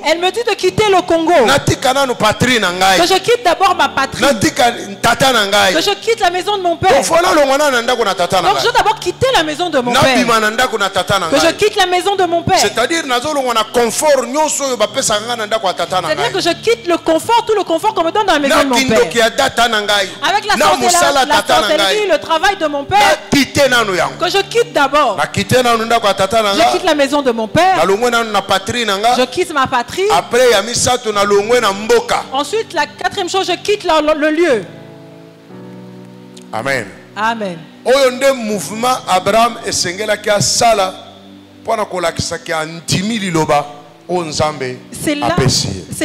elle me dit de quitter le Congo. Que je quitte d'abord ma patrie. Que je quitte la maison de mon père. Donc je dois d'abord quitter la maison de mon père. Que je quitte la maison de mon père. C'est-à-dire que je quitte le confort, tout le confort qu'on me donne dans la maison de mon père. Avec la sorcellerie, le travail de mon père. Que je quitte d'abord. Je quitte la maison de mon père. Je quitte ma patrie. Ensuite, la quatrième chose, je quitte le lieu. Amen. Amen. Mouvement Abraham et Sala c'est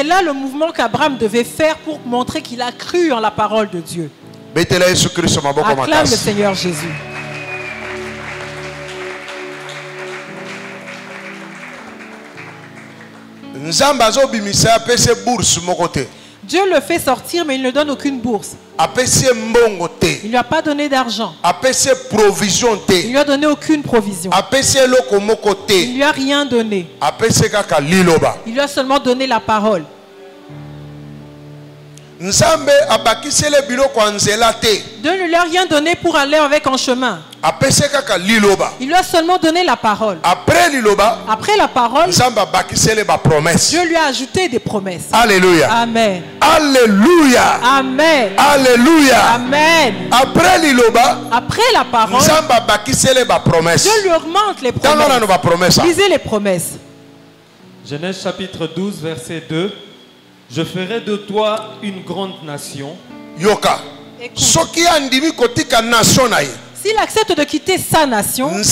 là le mouvement qu'Abraham devait faire pour montrer qu'il a cru en la parole de Dieu. Acclame le Seigneur Jésus. Dieu le fait sortir, mais il ne donne aucune bourse. Il ne lui a pas donné d'argent. Il ne lui a donné aucune provision. Il ne lui a rien donné. Il lui a seulement donné la parole. Dieu ne lui a rien donné pour aller avec en chemin. Il lui a seulement donné la parole. Après la parole, Dieu lui a ajouté des promesses. Alléluia. Amen. Alléluia. Amen. Alléluia. Amen. Après la parole, Dieu lui augmente les promesses. Lisez les promesses. Genèse chapitre 12, verset 2. Je ferai de toi une grande nation. Yoka. s'il accepte de quitter sa nation, une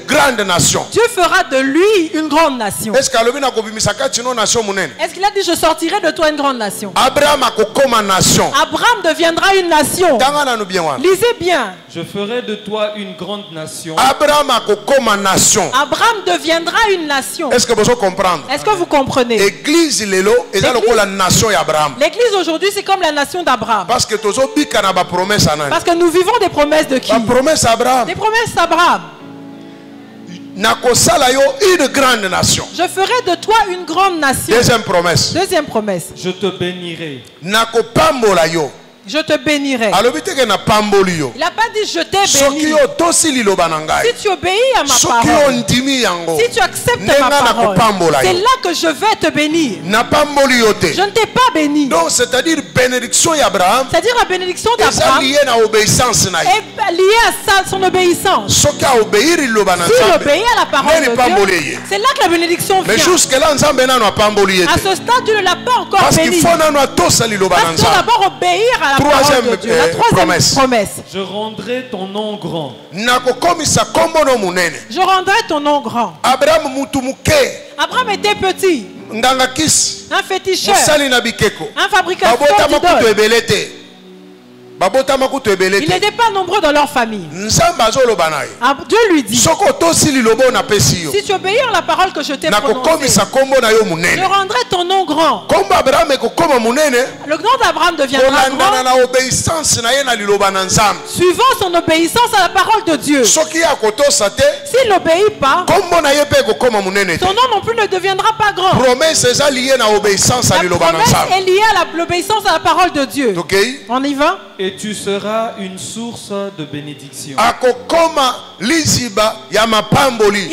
grande nation. Dieu fera de lui une grande nation. Est-ce qu'il a dit je sortirai de toi une grande nation? Abraham deviendra une nation. Lisez bien. Je ferai de toi une grande nation. Abraham deviendra une nation. Est-ce que vous comprenez? Est-ce que vous comprenez? L'église la nation d'Abraham. L'église aujourd'hui c'est comme la nation d'Abraham. Parce que nous vivons des promesses de qui? La promesse d'Abraham. Des promesses d'Abraham. Une grande nation. Je ferai de toi une grande nation. Deuxième promesse. Je te bénirai. Je te bénirai. Il n'a pas dit je t'ai béni. Si tu obéis à ma parole, si tu acceptes ma parole, c'est là que je vais te bénir. Je ne t'ai pas béni. Donc c'est-à-dire bénédiction d'Abraham. C'est-à-dire la bénédiction d'Abraham est liée à son obéissance. S'il obéit à la parole de Dieu, c'est là que la bénédiction vient. Mais jusque-là, à ce stade, Dieu ne l'a pas encore béni. Parce qu'il faut d'abord obéir à la troisième promesse. Je rendrai ton nom grand. Je rendrai ton nom grand. Abraham était petit, un féticheur, un fabricateur d'idoles. Ils n'étaient pas nombreux dans leur famille. Dieu lui dit, si tu obéis à la parole que je t'ai prononcée, je rendrai ton nom grand. Le nom d'Abraham deviendra grand suivant son obéissance à la parole de Dieu. S'il n'obéit pas, son nom non plus ne deviendra pas grand. La promesse est liée à l'obéissance à la parole de Dieu. On y va? Et tu seras une source de bénédiction. Il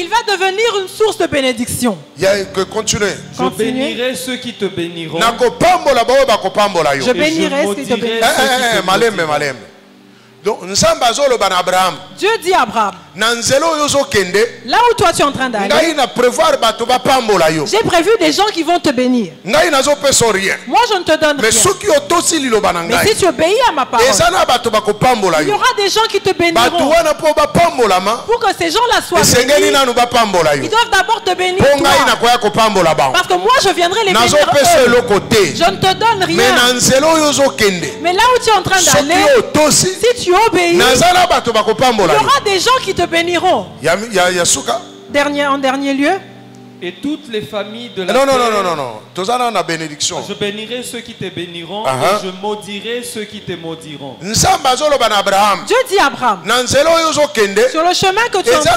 va devenir une source de bénédiction. Je bénirai ceux qui te béniront. Je bénirai ceux qui te béniront. Donc, Dieu dit à Abraham, là où toi tu es en train d'aller, j'ai prévu des gens qui vont te bénir. Moi je ne te donne rien. Mais si tu obéis à ma parole, il y aura des gens qui te béniront. Pour que ces gens-là soient bénis, ils doivent d'abord te bénir toi. Parce que moi je viendrai les bénir eux. Je ne te donne rien. Mais là où tu es en train d'aller, si tu obéis, il y aura des gens qui te béniront. En dernier lieu, et toutes les familles de la terre. Non. Je bénirai ceux qui te béniront et je maudirai ceux qui te maudiront. Dieu dit à Abraham, sur le chemin que tu es en train,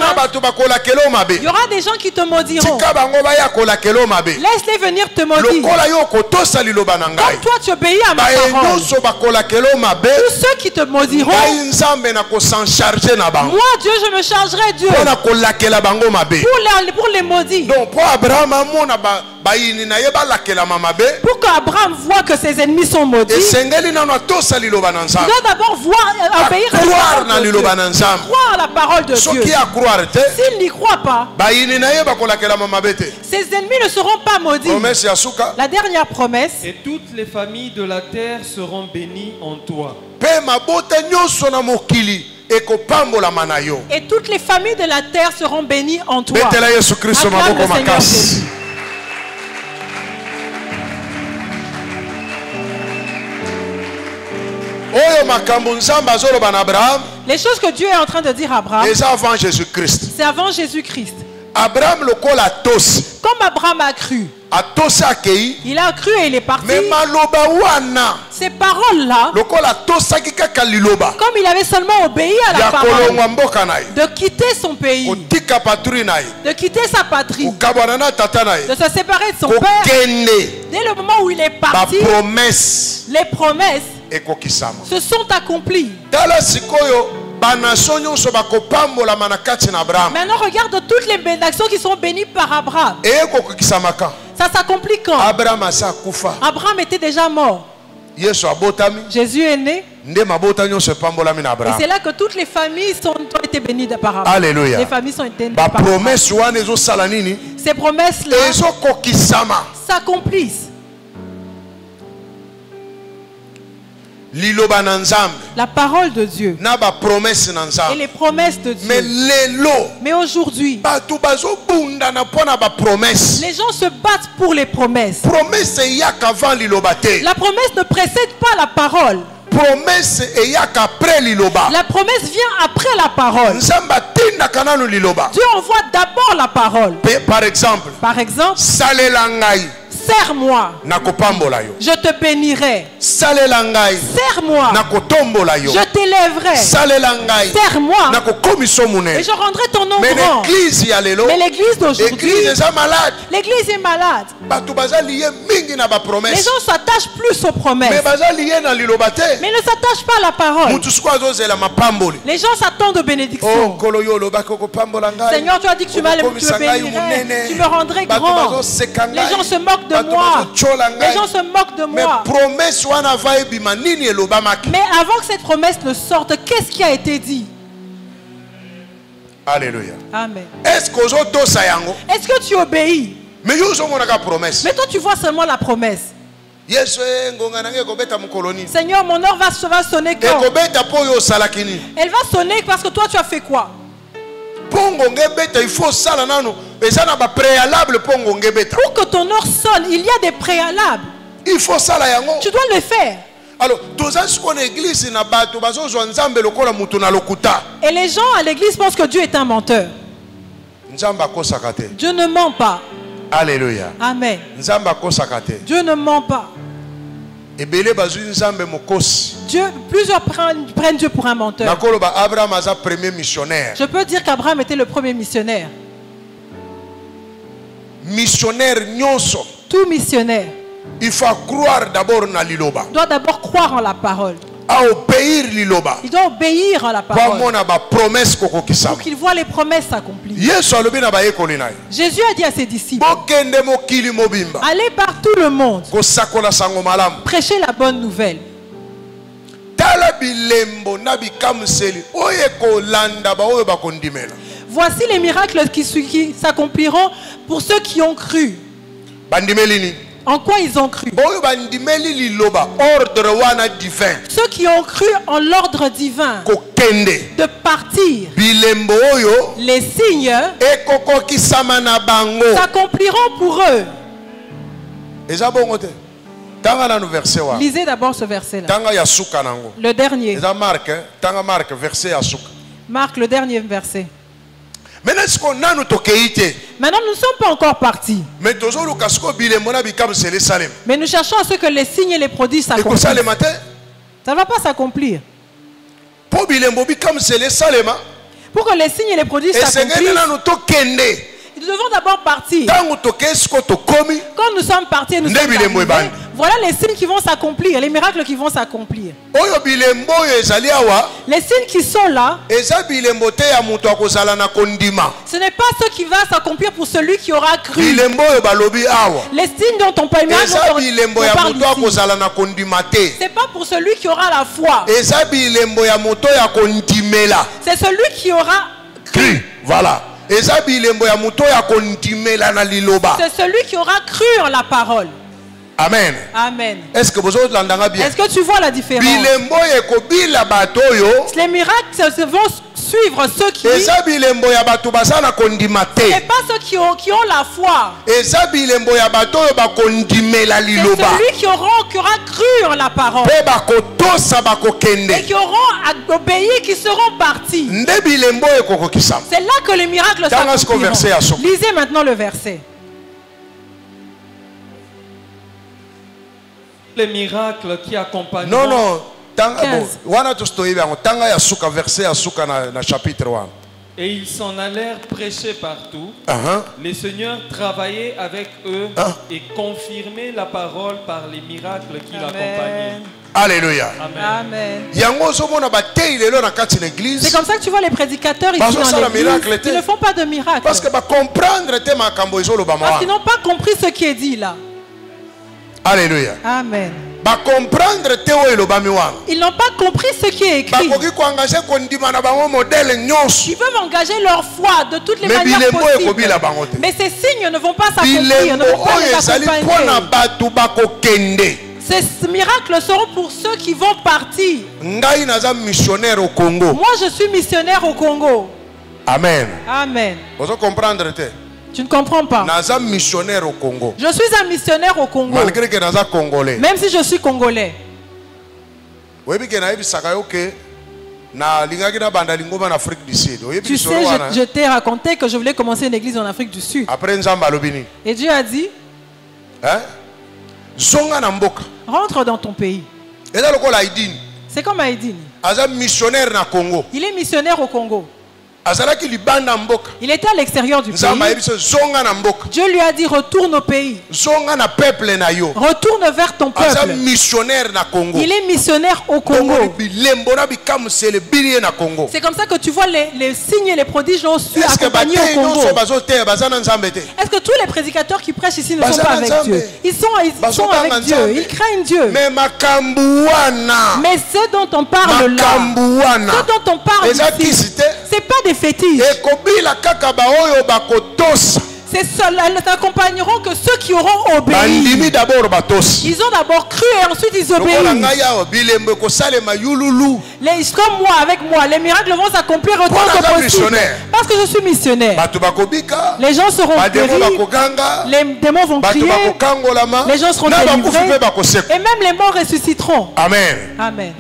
il y aura des gens qui te maudiront. Laisse-les venir te maudire. Comme toi tu obéis à ma parole, tous ceux qui te maudiront, moi Dieu je me chargerai Dieu pour les maudire. Pour qu'Abraham voit que ses ennemis sont maudits, il doit d'abord obéir à la parole de Dieu. S'il n'y croit pas, ses ennemis ne seront pas maudits. La dernière promesse, et toutes les familles de la terre seront bénies en toi. Et toutes les familles de la terre seront bénies en toi. Acclame le Seigneur Jésus. Les choses que Dieu est en train de dire à Abraham, c'est avant Jésus-Christ. Comme Abraham a cru, il a cru et il est parti. Ces paroles-là, comme il avait seulement obéi à la parole de quitter son pays, de quitter sa patrie, de se séparer de son père, dès le moment où il est parti, les promesses se sont accomplies. Maintenant regarde toutes les bénédictions qui sont bénies par Abraham. Ça s'accomplit quand? Abraham était déjà mort. Jésus est né. Et c'est là que toutes les familles ont été bénies par Abraham. Alléluia. Les familles sont été bénies par Abraham. Ces promesses-là s'accomplissent. La parole de Dieu et les promesses de Dieu. Mais aujourd'hui, les gens se battent pour les promesses. La promesse ne précède pas la parole. La promesse vient après la parole. Dieu envoie d'abord la parole. Par exemple, serre-moi, je te bénirai. Serre-moi, je t'élèverai. Serre-moi, et je rendrai ton nom grand. Mais l'église d'aujourd'hui, l'église est malade. Les gens s'attachent plus aux promesses, mais ne s'attachent pas à la parole. Les gens s'attendent aux bénédictions. Seigneur, tu as dit que tu me bénirais, tu me rendrais grand. Les gens se moquent de moi. Les gens se moquent de moi. Mais avant que cette promesse ne sorte, qu'est-ce qui a été dit? Alléluia. Amen. Est-ce que tu obéis? Mais toi tu vois seulement la promesse. Seigneur, mon heure va sonner quand? Elle va sonner parce que toi tu as fait quoi? Pour que ton heure sonne, il y a des préalables. Tu dois le faire. Alors, et les gens à l'église pensent que Dieu est un menteur. Dieu ne ment pas. Alléluia. Amen. Dieu ne ment pas. Dieu, plusieurs prennent Dieu pour un menteur. Je peux dire qu'Abraham était le premier missionnaire. Tout missionnaire, il faut croire d'abord dans liloba. Doit d'abord croire en la parole. Il doit obéir à la parole pour qu'il voit les promesses s'accomplir. Jésus a dit à ses disciples, allez par tout le monde, prêchez la bonne nouvelle. Voici les miracles qui s'accompliront pour ceux qui ont cru. En quoi ils ont cru? Ceux qui ont cru en l'ordre divin de partir. Les signes s'accompliront pour eux. Lisez d'abord ce verset-là. Le dernier. Marc, le dernier verset. Maintenant, nous ne sommes pas encore partis. Mais nous cherchons à ce que les signes et les prodiges s'accomplissent. Ça ne va pas s'accomplir. Pour que les signes et les prodiges s'accomplissent, nous devons d'abord partir. Quand nous sommes partis et nous sommes arrivés, voilà les signes qui vont s'accomplir, les miracles qui vont s'accomplir. Les signes qui sont là, ce n'est pas ce qui va s'accomplir pour celui qui aura cru. Les signes dont on parle ici, ce n'est pas pour celui qui aura la foi. C'est celui qui aura cru. Voilà. C'est celui qui aura cru en la parole. Amen. Amen. Est-ce que tu vois la différence? Les miracles vont suivre ceux qui... Ce n'est pas ceux qui ont la foi. C'est celui qui aura cru en la parole. Et qui auront obéi, qui seront partis. C'est là que les miracles s'accompliront. Lisez maintenant le verset. Les miracles qui accompagnent. Non. Et ils s'en allèrent prêcher partout. Les seigneurs travaillaient avec eux et confirmaient la parole par les miracles qui l'accompagnaient. Alléluia. Amen. C'est comme ça que tu vois les prédicateurs ici dans l'église. Ils ne font pas de miracles. Parce qu'ils n'ont pas compris ce qui est dit là. Alléluia. Amen. Ils n'ont pas compris ce qui est écrit. Ils peuvent engager leur foi de toutes les manières possibles. Mais ces signes ne vont pas s'accomplir, ne vont pas les accompagner. Ces miracles seront pour ceux qui vont partir. Ngai naza missionnaire au Congo. Moi je suis missionnaire au Congo. Amen. Amen. Vous comprendre te? Tu ne comprends pas. Naza missionnaire au Congo. Je suis un missionnaire au Congo. Malgré que naza congolais. Même si je suis congolais. Oui, que na ebisaka yo ke na lingaki na banda lingoma en Afrique du Sud. Tu sais, je t'ai raconté que je voulais commencer une église en Afrique du Sud. Après nzamba lobini. Et Dieu a dit, hein? Zonga na mboka. Rentre dans ton pays. Et là lokola Aïdine. C'est comme Aïdine. Aza missionnaire na Congo. Il est missionnaire au Congo. Il était à l'extérieur du pays. Dieu lui a dit retourne au pays. Retourne vers ton peuple. Il est missionnaire au Congo. C'est comme ça que tu vois les signes et les prodiges ont su accompagner au Congo. Est-ce que tous les prédicateurs qui prêchent ici ne sont pas avec Dieu? Ils sont avec Dieu. Ils craignent Dieu. Mais ce dont on parle là, ce dont on parle ici, c'est pas des fétiches. Ces seuls n'accompagneront que ceux qui auront obéi. Ils ont d'abord cru et ensuite ils obéissent. Comme moi, avec moi, les miracles vont s'accomplir autant que possible. Parce que je suis missionnaire. Les gens seront guéris, les démons vont crier, les gens seront délivrés, et même les morts ressusciteront. Amen. Amen.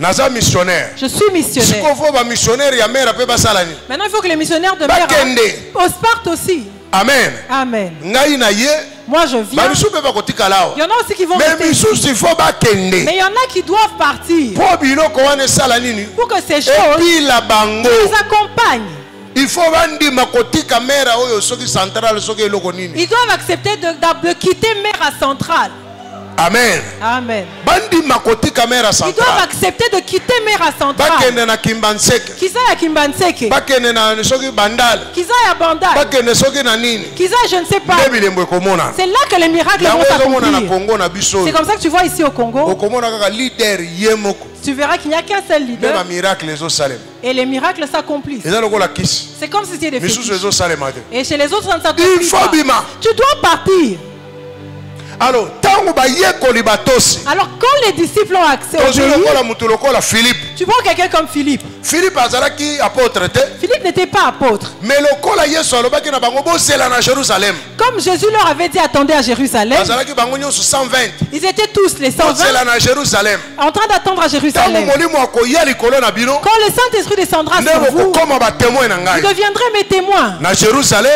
Je suis missionnaire. Maintenant, il faut que les missionnaires de mer partent aussi. Amen. Amen. Moi je viens. Il y en a aussi qui vont rester. Mais il y en a qui doivent partir. Pour que ces choses les accompagnent. Ils doivent accepter de quitter Mera Centrale. Amen. Amen. Ils doivent accepter de quitter Mera Centrale. Kiza ya Kimbanseke. Kiza ya Bandal. Kiza je ne sais pas. C'est là que les miracles vont s'accomplir. C'est comme ça que tu vois ici au Congo. Tu verras qu'il n'y a qu'un seul leader. Et les miracles s'accomplissent. C'est comme si c'était des fétiches. Et chez les autres, ça ne s'accomplit pas. Tu dois partir. Alors, quand les disciples ont accès au pays, tu vois quelqu'un comme Philippe. Philippe n'était pas apôtre. Comme Jésus leur avait dit attendez à Jérusalem, ils étaient tous les 120 en train d'attendre à Jérusalem. Quand le Saint-Esprit descendra sur vous, vous deviendrez mes témoins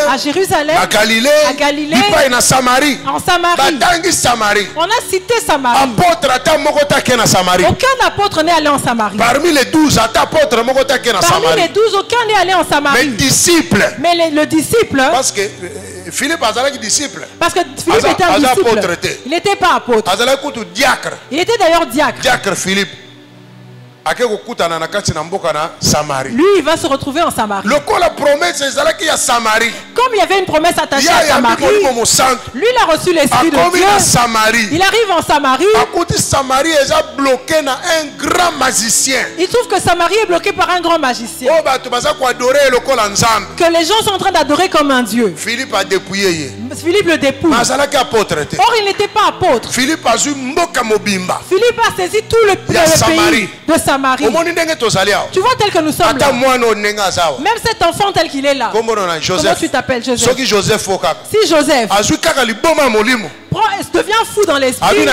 à Jérusalem, à Galilée, en Samarie. On a cité Samarie. Aucun apôtre n'est allé en Samarie. Parmi les 12, aucun n'est allé en Samarie. Mais le disciple. Parce que Philippe était disciple. Parce que Philippe était un disciple. Il n'était pas apôtre. Il était d'ailleurs diacre. Diacre Philippe. Lui, il va se retrouver en Samarie. Comme il y avait une promesse attachée à Samarie, lui, il a reçu l'Esprit de Dieu. Il arrive en Samarie. Il trouve que Samarie est bloquée par un grand magicien. Que les gens sont en train d'adorer comme un Dieu. Philippe a dépouillé. Philippe le dépouille. Or, il n'était pas apôtre. Philippe a saisi tout le pays de Samarie. Tu vois tel que nous sommes là. Même cet enfant tel qu'il est là. Comment tu t'appelles Joseph? Si Joseph devient fou dans l'esprit, il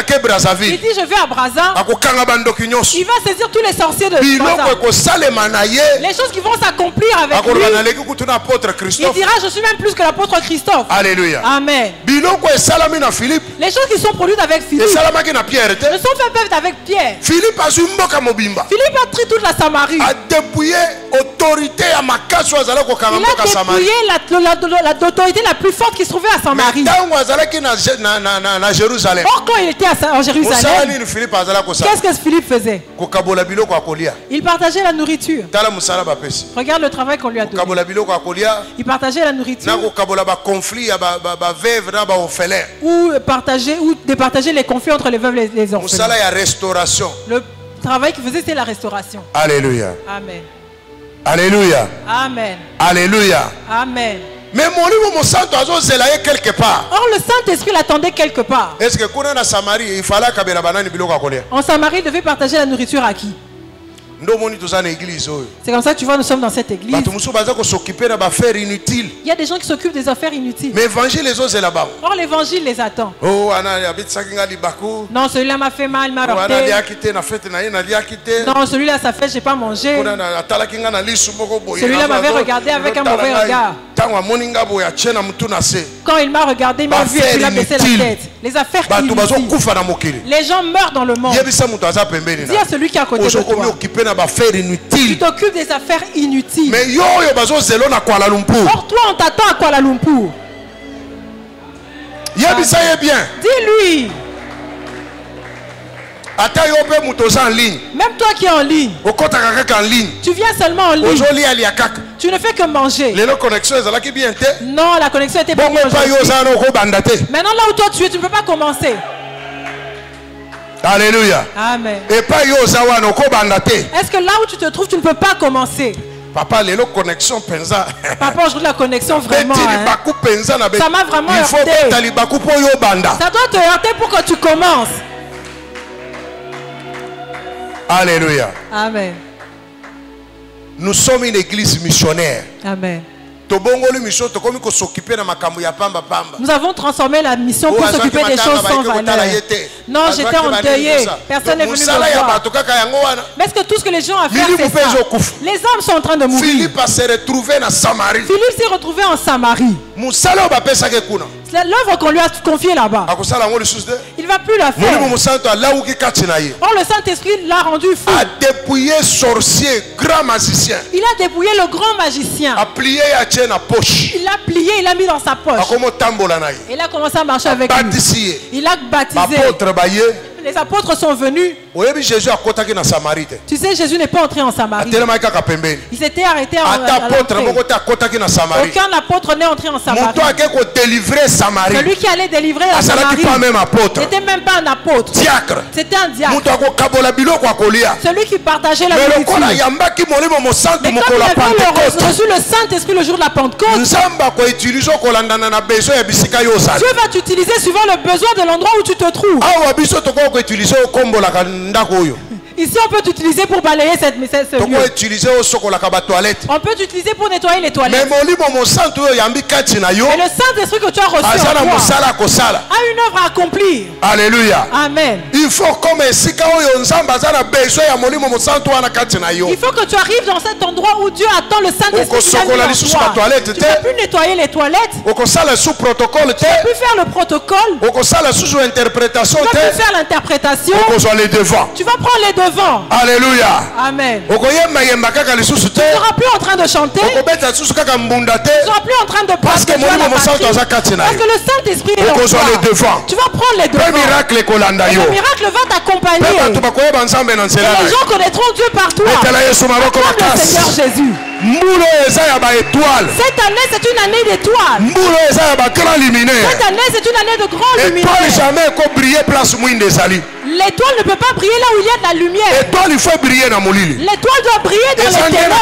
dit je vais à Brazza, il va saisir tous les sorciers de Brazza. Les choses qui vont s'accomplir avec lui, il dira je suis même plus que l'apôtre Christophe. Alléluia. Amen. Les choses qui sont produites avec Philippe ne sont faites avec Pierre. Philippe a pris toute la Samarie. Il a dépouillé l'autorité la plus forte qui se trouvait à Samarie. Or quand il était en Jérusalem, qu'est-ce que Philippe faisait? Il partageait la nourriture. Regarde le travail qu'on lui a donné. Il partageait la nourriture. Ou départager les conflits entre les veuves et les orphelins. Le travail qu'il faisait, c'est la restauration. Alléluia. Amen. Alléluia. Amen. Alléluia. Amen. Mais quelque part. Or le Saint-Esprit l'attendait quelque part. Est-ce que en Samarie, il fallait en Samarie, il devait partager la nourriture à qui? C'est comme ça que tu vois, nous sommes dans cette église. Il y a des gens qui s'occupent des affaires inutiles. Mais l'évangile est là-bas. Or l'évangile les attend. Non, celui-là m'a fait mal, il m'a heurté. Non, celui-là ça fait, j'ai pas mangé. Celui-là m'avait regardé avec un mauvais regard. Quand il m'a regardé, il m'a vu et puis il a baissé la tête. Les affaires inutiles. Les gens meurent dans le monde. Dis à celui qui est à côté de toi. Tu t'occupes des affaires inutiles. Or toi on t'attend à Kuala Lumpur. Dis-lui. Même toi qui es en ligne, tu viens seulement en ligne. Tu ne fais que manger. Non, la connexion était bien. Maintenant là où toi tu es, tu ne peux pas commencer. Alléluia. Amen. Est-ce que là où tu te trouves, tu ne peux pas commencer? Papa, les connexion penza. Papa, aujourd'hui la connexion vraiment. Ça m'a vraiment heurté. Ça doit te heurter pour que tu commences. Alléluia. Amen. Nous sommes une église missionnaire. Amen. Nous avons transformé la mission pour s'occuper des choses sans valeur. Non, j'étais endeuillé. Personne n'est venu me voir. Mais est-ce que tout ce que les gens ont à faire, c'est ça? Les hommes sont en train de mourir. Philippe s'est retrouvé en Samarie. Philippe s'est retrouvé en Samarie. L'œuvre qu'on lui a confiée là-bas, il ne va plus la faire. Or le Saint-Esprit l'a rendu fou. A dépouillé sorcier, grand magicien. Il a dépouillé le grand magicien. A plié à tienne à poche. Il l'a plié, il l'a mis dans sa poche. Il a commencé à marcher avec lui. Il a baptisé. Les apôtres sont venus. Tu sais, Jésus n'est pas entré en Samarie. Il s'était arrêté en aucun apôtre n'est entré en Samarie. Celui qui allait délivrer la Samarie n'était même pas un apôtre. C'était un diacre. Celui qui partageait la nourriture. Mais comme il avait reçu le Saint-Esprit le jour de la Pentecôte, Dieu va t'utiliser suivant le besoin de l'endroit où tu te trouves. Ici, on peut t'utiliser pour balayer ce lieu. On peut t'utiliser pour nettoyer les toilettes. Et le Saint-Esprit que tu as reçu en toi a une œuvre à accomplir. Alléluia. Amen. Il faut que tu arrives dans cet endroit où Dieu attend le Saint-Esprit. Tu ne peux plus nettoyer les toilettes. Tu ne peux plus faire le protocole. Tu ne peux plus faire l'interprétation. Tu vas prendre les devants. Alléluia. Amen. Tu ne seras plus en train de chanter. Tu ne seras plus en train de parce que le Saint-Esprit est en toi. Tu vas prendre les devants. Le miracle va t'accompagner. Les gens connaîtront Dieu partout. Acclame le Seigneur Jésus. Cette année c'est une année d'étoiles. Cette année c'est une année de grands luminaires. L'étoile ne peut pas briller là où il y a de la lumière. L'étoile doit briller dans les ténèbres.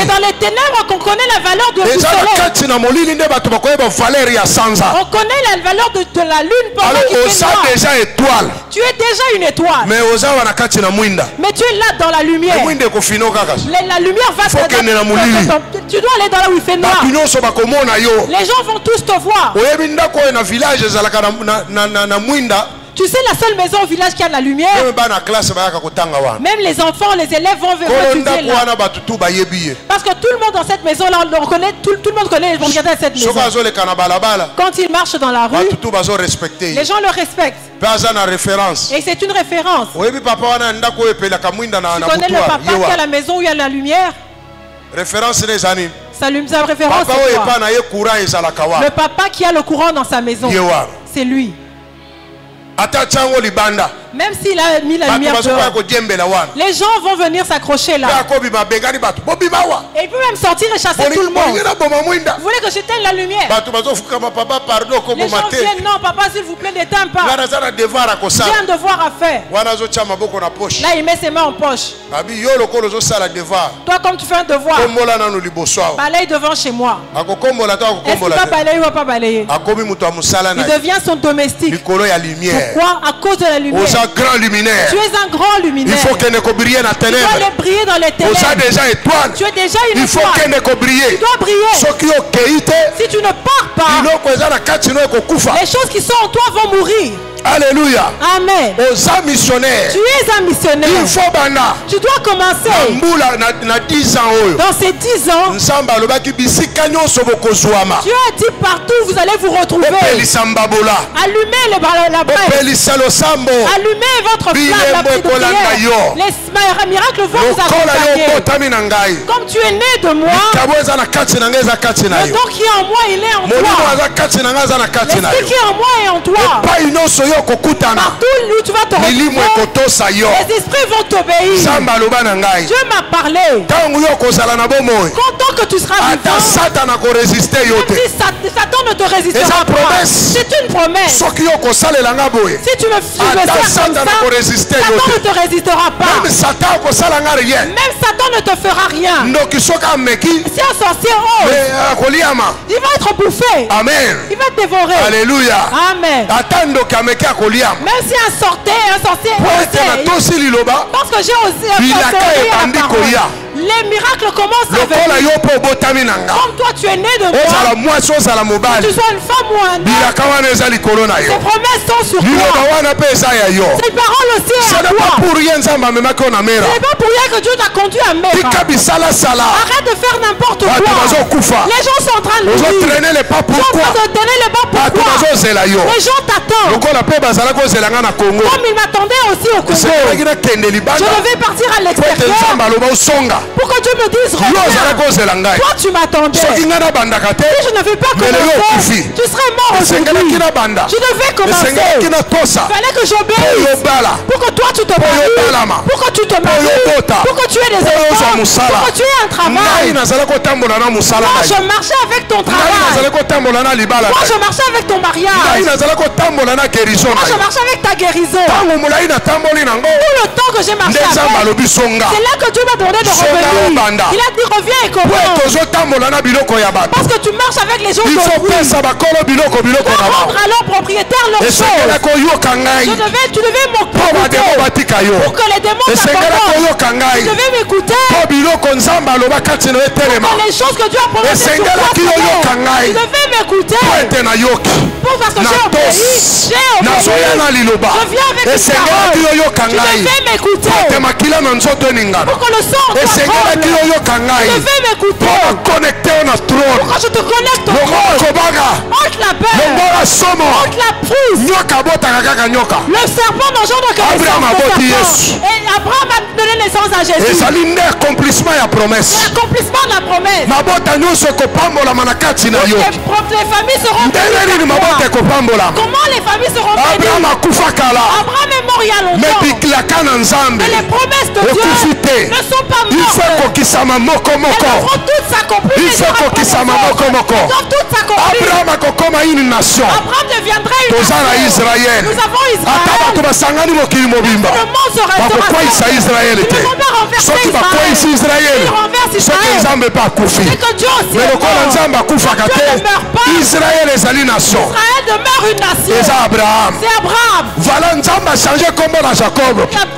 Et dans les ténèbres qu'on connaît la valeur du soleil. On connaît la valeur de la lune pendant qu'il fait noir. Tu es déjà une étoile. Mais tu es là dans la lumière. La lumière va te... Tu dois aller dans là où il fait noir. Les gens vont tous te voir. Tu sais la seule maison au village qui a de la lumière. Même les enfants, les élèves vont venir étudier là. Parce que tout le monde dans cette maison là, on reconnaît, tout le monde connaît les gens de cette maison. Quand ils marchent dans la rue, les gens le respectent. Et c'est une référence. Tu connais le papa qui a la maison où il y a la lumière? Sa référence c'est quoi? Le papa qui a le courant dans sa maison. C'est lui. Même s'il a mis la lumière dehors, les gens vont venir s'accrocher là. Et il peut même sortir et chasser tout le monde. Vous voulez que j'éteigne la lumière? Les gens viennent, non papa s'il vous plaît n'éteins pas. J'ai un devoir à faire. Là il met ses mains en poche. Toi comme tu fais un devoir, balaye devant chez moi. Est-ce qu'il va balayer ou va pas balayer? Il devient son domestique. Pourquoi? À cause de la lumière. Tu es un grand luminaire. Tu dois aller briller dans les ténèbres. Tu es déjà une étoile. Tu dois briller. Si tu ne pars pas, les choses qui sont en toi vont mourir. Alléluia. Amen. Tu es un missionnaire. Tu dois commencer. Dans ces 10 ans, Dieu a dit partout vous allez vous retrouver. Allumez la brèche. Allumez votre flamme, la petite prière. Les miracles vont vous accompagner. Comme tu es né de moi, le don qui est en moi, il est en toi. L'esprit qui est en moi est en toi. Partout où tu vas te retrouver, les esprits vont t'obéir. Dieu m'a parlé. Quand que tu seras vivant, même si Satan ne te résistera pas, c'est une promesse. Si tu me sers comme ça, Satan ne te résistera pas. Même Satan ne te fera rien. Si un sorcier ose, il va être bouffé. Amen. Il va te dévorer. Alléluia. Amen. Même si un sorcier parce que j'ai osé les miracles commencent à venir. Comme toi tu es né de moi, que tu sois une femme ou un homme, ces promesses sont sur toi. Ces paroles aussi sont à toi. Ce n'est pas pour rien que Dieu t'a conduit à Mecca. Arrête de faire n'importe quoi. Les gens sont en train de mourir. Ils sont en train de traîner les pas. Pourquoi? Les gens t'attendent. Comme ils m'attendaient aussi au Congo. Je devais partir à l'extérieur pour que Dieu me dise reviens. Toi tu m'attendais. Si je ne vais pas commencer, tu serais mort aujourd'hui. Je devais commencer. Il fallait que j'obéisse pour que toi tu te maries, pour que tu te maries, pour que tu aies des enfants, pour que tu aies un travail. Moi je marchais avec ton travail. Moi je marchais avec ton mariage. Moi je marchais avec ta guérison. Tout le temps que j'ai marché avec, c'est là que Dieu m'a demandé de revenir. Il a dit reviens et commence. Parce que tu marches avec les gens d'autrui. Pour rendre à leur propriétaire leur chose. Tu devais m'occuper pour que les démons t'abandonnent. Tu devais m'écouter pour les choses que Dieu a prononcées sur toi. Tu devais m'écouter parce que j'ai obéi. Je viens avec une parole. Tu devais m'écouter pour que le sang soit tu devais m'écouter pour que je te connecte au trône. Entre la belle, entre la prise. Le serpent n'engendre que les serpents. Et Abraham a donné naissance à Jésus. C'est l'accomplissement de la promesse. L'accomplissement de la promesse. Les familles seront bénies. Comment les familles seront bénies? Abraham est mort il y a longtemps. Mais les promesses de Dieu ne sont pas mortes. Elles devront toutes s'accomplir. Abraham deviendrait une nation. Nous avons Israël. Le monde se restera. Israël Ils ne vont pas renverser Israël. Ils renversent Israël. C'est que Dieu aussi est mort. Dieu ne meurt pas. Israël demeure une nation. C'est Abraham. Voilà,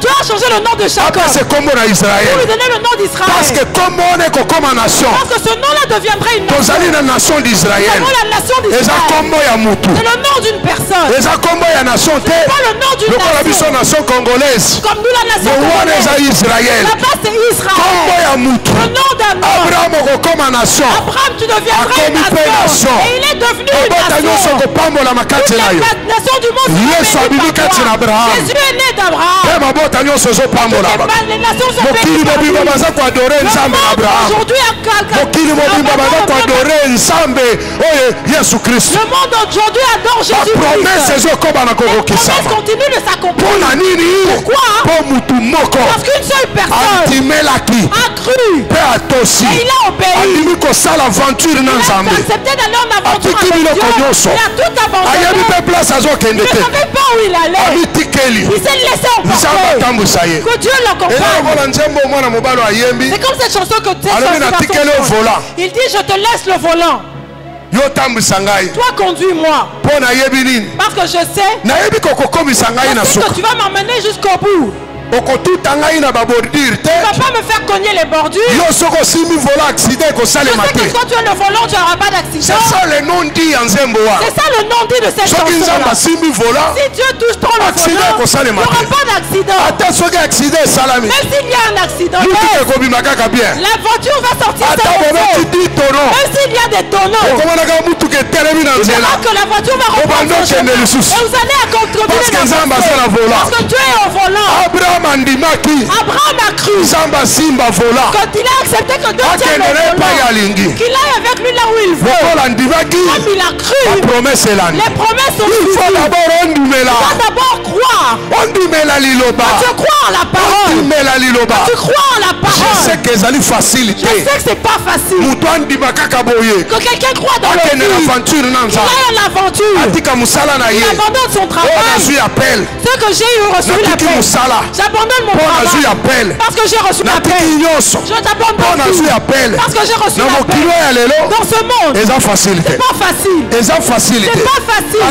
Dieu a changé le nom de Jacob. Pour lui donner le nom d'Israël. Parce que ce nom-là deviendrait une nation. La nation d'Israël. C'est le nom d'une personne. C'est pas le nom d'une nation. Comme nous la nation congolaise. Là-bas c'est Israël. Le nom d'un homme. Abraham, tu deviendrais une nation. Et il est devenu une nation. Toutes les nations du monde sont bénies par toi. Jésus est né d'Abraham. Les nations sont bénies par lui. Le monde aujourd'hui adore Jésus. promesse continue de s'accomplir. Pourquoi? Parce qu'une seule personne a cru et il a obéi. Il a accepté d'aller en aventure avec Dieu. Il a tout abandonné. Il ne savait pas où il allait. Il s'est laissé emporter. Que Dieu l'accompagne. C'est comme cette chanson que tu as. Il dit, je te laisse le volant. Toi conduis-moi. Parce que je sais que tu vas m'emmener jusqu'au bout. Tu ne vas pas me faire cogner les bordures. Je sais que quand tu as le volant, tu n'auras pas d'accident. C'est ça le non-dit de cette chanson-là. Si Dieu touche ton volant, tu n'auras pas d'accident. Même s'il y a un accident, la voiture va sortir seule. Même s'il y a des tonneaux, tu verras que la voiture va reprendre son chemin. Et vous allez à contre-pied parce que tu es au volant. Abraham a cru quand il a accepté que Dieu tienne le volant, qu'il aille avec lui là où il veut. Comme il a cru, les promesses sont suivies. Il faut d'abord croire. Quand tu crois en la parole, tu crois en la parole. Je sais que c'est pas facile. Que quelqu'un croit dans le vie, qu'il aille à l'aventure, il abandonne son travail. Ce que j'ai eu reçu l'appel, j'abandonne mon travail parce que j'ai reçu l'appel. Je t'abandonne parce que j'ai reçu l'appel. Dans ce monde, c'est pas facile. C'est pas facile.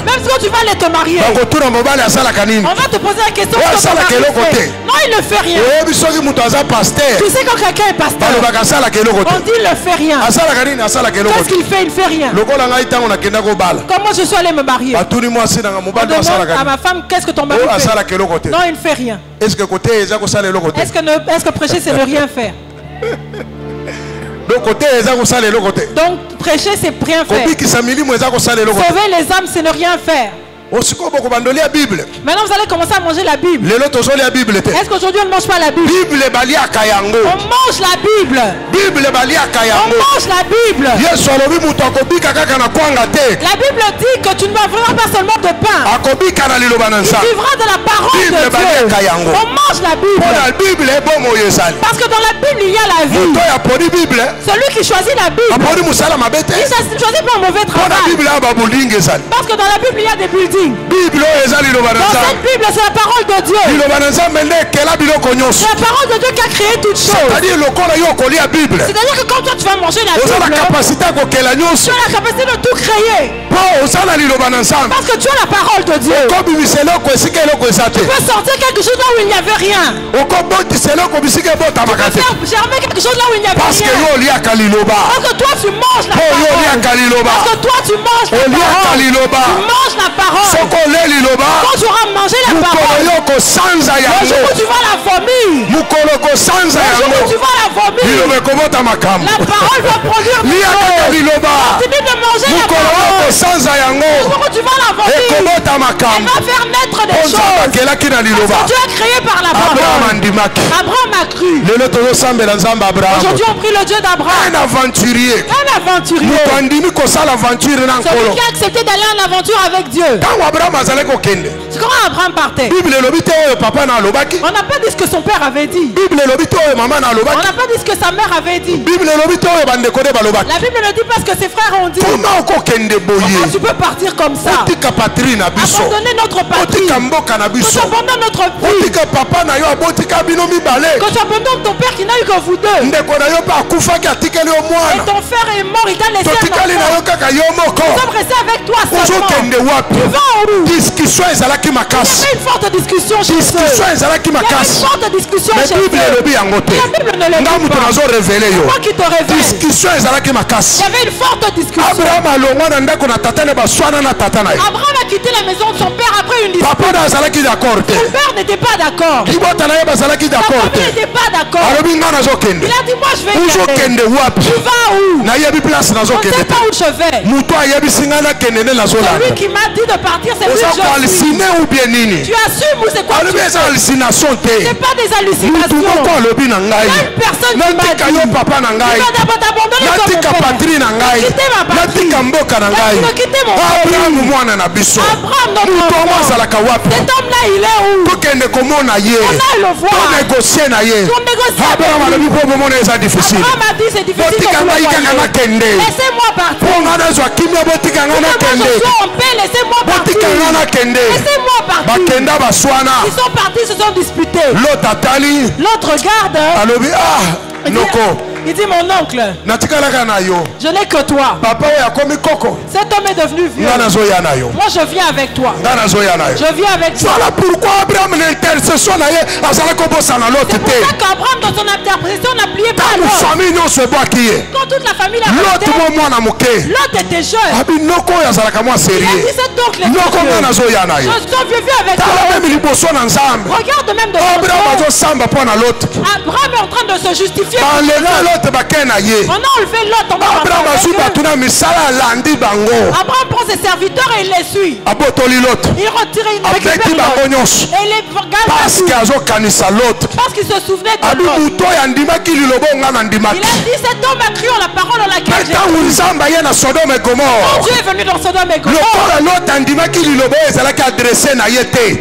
Même si tu vas aller te marier, on va te poser la question. Non, il ne fait rien. Tu sais quand quelqu'un est pasteur, on dit il ne fait rien. Qu'est-ce qu'il fait? Il ne fait rien. Comment je suis allé me marier? On demande à ma femme, qu'est-ce que ton mari fait? Non, il ne fait rien. Est-ce que prêcher c'est ne rien faire? Donc prêcher c'est rien faire. Sauver les âmes c'est ne rien faire. Maintenant vous allez commencer à manger la Bible. Est-ce qu'aujourd'hui on ne mange pas la Bible? On mange la Bible. On mange la Bible. La Bible dit que tu ne vivras pas seulement de pain. Tu vivras de la parole de Dieu. On mange la Bible. Parce que dans la Bible il y a la vie. Celui qui choisit la Bible, il ne choisit pas un mauvais travail. Parce que dans la Bible il y a des buildings. Dans cette Bible, c'est la parole de Dieu. C'est la parole de Dieu qui a créé toutes choses. C'est-à-dire que quand toi tu vas manger la Bible, tu as la capacité de tout créer. Parce que tu as la parole de Dieu. Tu peux sortir quelque chose là où il n'y avait rien. Tu peux faire germer quelque chose là où il n'y avait rien. Parce que toi tu manges la parole. Parce que toi tu manges la parole. Tu manges la parole. Quand tu auras mangé la parole, le jour où tu vas la vomir, la parole va produire des choses. Continue de manger la parole. Le jour où tu vas la vomir, elle va faire naître des choses. Parce que Dieu a créé par la parole. Abraham a cru. Aujourd'hui on prie le Dieu d'Abraham. Un aventurier. Celui qui a accepté d'aller en aventure avec Dieu. C'est quand Abraham partait. On n'a pas dit ce que son père avait dit. On n'a pas dit ce que sa mère avait dit. La Bible le dit parce que ses frères ont dit. Comment tu peux partir comme ça? Abandonner notre patrie. Quand tu abandonnes notre vie. Quand tu abandonnes ton père qui n'a eu que vous deux. Et ton frère est mort, il t'a laissé un enfant. Nous sommes restés avec toi seulement. Tu vas où? Il y avait une forte discussion chez eux. Il y avait une forte discussion chez eux. La Bible ne le dit pas. Moi qui te révèle. Il y avait une forte discussion. Abraham a quitté la maison de son père après une dispute. Son père n'était pas d'accord. Sa famille n'était pas d'accord. Il a dit moi je vais y aller. Tu vas où? On ne sait pas où je vais. Celui qui m'a dit de partir, c'est lui que je suis. Tu assumes ou c'est quoi? Ce n'est pas des hallucinations. Il y a une personne qui m'a dit, tu vas t'abandonner comme mon père. Quitter ma patrie. Quitter mon père. Abraham, notre enfant. Cet homme-là, il est où? On a le voir. On négocie. Abraham a dit c'est difficile. Laissez-moi partir. Je suis en paix. Laissez-moi partir. Laissez-moi partir. Ils sont partis, se sont disputés. L'autre regarde. Il dit mon oncle, je n'ai que toi. Cet homme est devenu vieux. Moi je viens avec toi. Je viens avec toi. Voilà pourquoi Abraham l'intercession c'est pour ça qu'Abraham dans son interprétation n'a plié pas l'autre. Quand toute la famille l'a quitté, l'autre était jeune. Il a dit cet oncle est vieux. Je suis vieux avec toi. Regarde même de Abraham est en train de se justifier. On a enlevé l'autre. Abraham prend ses serviteurs et il les suit. Il retire, il récupère l'autre. Et il les regarde parce qu'il se souvenait de l'autre. Il a dit cet homme a cru en la parole en laquelle j'ai cru. Quand Dieu est venu dans Sodome et Gomorrhe,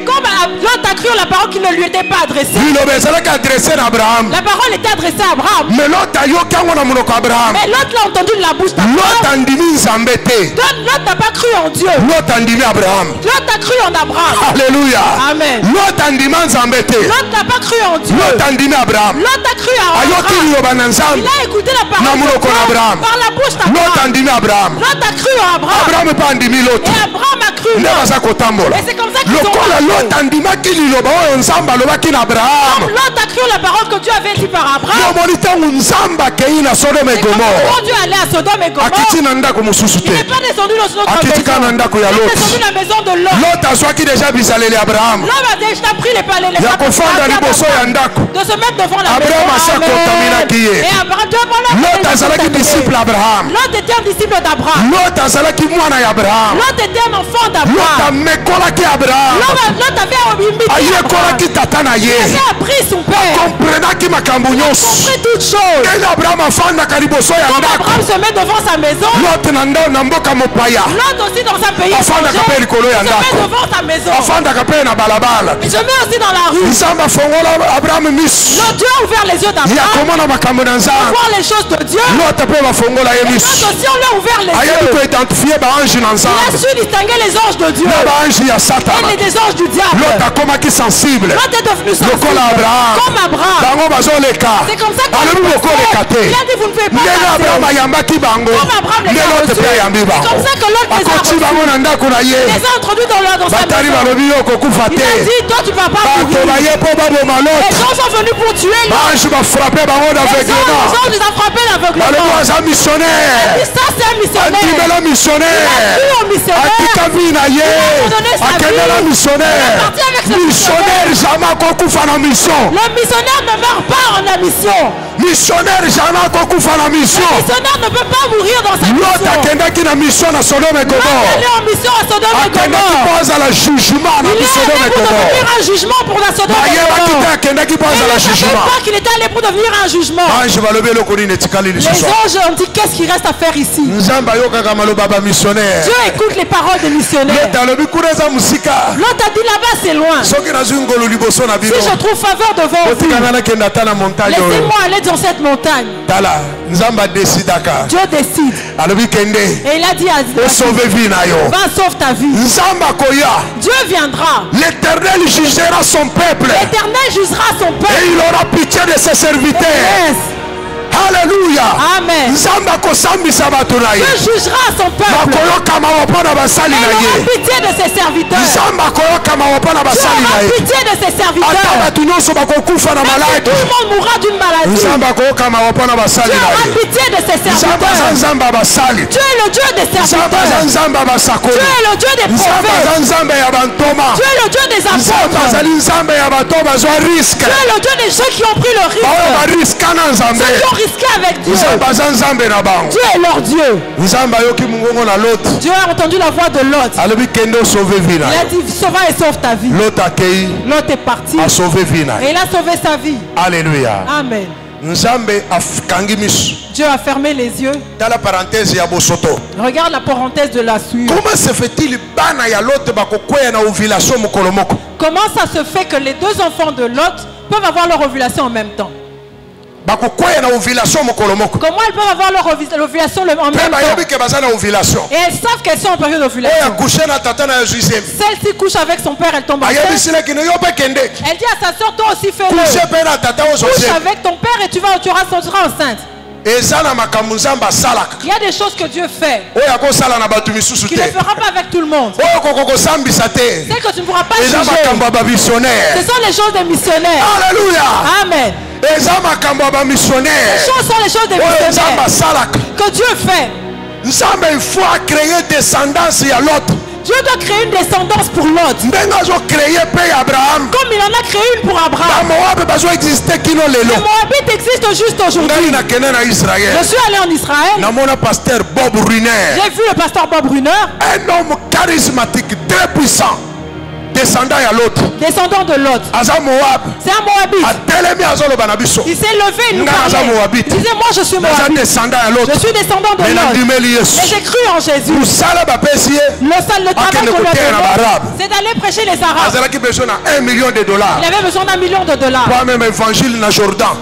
comme l'autre a cru en la parole qui ne lui était pas adressée, la parole était adressée à Abraham. Mais l'autre l'a entendu de la bouche d'Abraham. L'autre n'a pas cru en Dieu. L'autre a cru en Abraham. Alléluia. Amen. L'autre n'a pas cru en Dieu. L'autre a cru en Abraham. Il a écouté la parole de Dieu par la bouche d'Abraham. L'autre a cru en Abraham. Et Abraham a cru en Dieu. Et c'est comme ça qu'ils sont partis. L'autre a cru la parole que Dieu avait dit par Abraham. Quand Dieu allait à Sodome et Gomorrhe, il n'est pas descendu dans notre maison. Il est descendu dans la maison de l'homme. L'homme a déjà pris les palais, de se mettre devant la maison. Et l'autre était un disciple d'Abraham. L'autre était un enfant d'Abraham. L'autre avait appris son père. Il a compris toutes choses. Abraham se met devant sa maison. L'autre aussi dans sa pays. Il se met devant sa maison. Il se met aussi dans la rue. Dieu a ouvert les yeux d'Abraham pour voir les choses de Dieu. L'autre aussi on lui a ouvert les yeux. Il a su distinguer les anges de Dieu et les anges du diable. L'autre est devenu sensible comme Abraham. C'est comme ça qu'on il a dit vous ne pouvez pas passer. Comme Abraham les a reçus. C'est comme ça que l'autre les a reçus. Il les a introduits dans sa maison. Il a dit toi tu ne vas pas mourir. Les gens sont venus pour tuer l'homme. Les anges les a frappés l'aveuglement. Il a dit ça c'est un missionnaire. Il a cru au missionnaire. Il a donné sa vie. Il est parti avec ce missionnaire. Le missionnaire ne meurt pas en la mission. Le missionnaire ne peut pas mourir dans sa mission. L'autre est allé en mission à Sodome et Gomorrhe. Il est allé pour devenir un jugement pour la Sodome et Gomorrhe. Il ne savait pas qu'il était allé pour devenir un jugement. Les anges ont dit qu'est-ce qu'il reste à faire ici. Dieu écoute les paroles des missionnaires. L'autre a dit là-bas c'est loin. Si je trouve faveur devant vous, laissez-moi aller dans cette montagne. Dieu décide. Et il a dit à Dieu, va sauve ta vie. Dieu viendra. L'Éternel jugera son peuple. L'Éternel jugera son peuple. Et il aura pitié de ses serviteurs. Alléluia. Amen. Dieu jugera son peuple. Et il aura pitié de ses serviteurs. Dieu aura pitié de ses serviteurs. Tout le monde mourra d'une maladie. Dieu aura pitié de ses serviteurs. Dieu est le Dieu des serviteurs. Dieu est le Dieu des prophètes. Dieu est le Dieu des apôtres. Dieu est le Dieu des gens qui ont pris le risque. Ceux qui ont risqué avec Dieu. Dieu est leur Dieu. Dieu a entendu la voix de Lot. Il a dit, sauve et sauve ta vie. Lot est parti. Et il a sauvé sa vie. Alléluia. Amen. Dieu a fermé les yeux. Regarde la parenthèse de la suite. Comment se fait-il Comment ça se fait que les deux enfants de Lot peuvent avoir leur ovulation en même temps? Comment elles peuvent avoir leur ovulation en même temps? Et elles savent qu'elles sont en période d'ovulation. Celle-ci couche avec son père, elle tombe enceinte. Elle dit à sa soeur, toi aussi fais-le. Couche avec ton père et tu seras enceinte. Il y a des choses que Dieu fait qu'il ne fera pas avec tout le monde. C'est que tu ne pourras pas juger. Ce sont les choses des missionnaires. Alléluia. Amen. Ces choses sont les choses des missionnaires que Dieu fait. Il faut créer descendance à l'autre. Dieu doit créer une descendance pour Lot. Comme il en a créé une pour Abraham. Les Moabites existent juste aujourd'hui. Je suis allé en Israël. J'ai vu le pasteur Bob Brunner. Un homme charismatique, très puissant. Descendant à l'autre. Descendant de Lot. C'est un Moabite. Il s'est levé, il nous parlait. Il disait, moi je suis Moabite. Je suis descendant de Lot. Et j'ai cru en Jésus. Le travail qu'on lui a donné, c'est d'aller prêcher les Arabes. Il avait besoin d'$1 million. Il avait besoin d'1 million de dollars.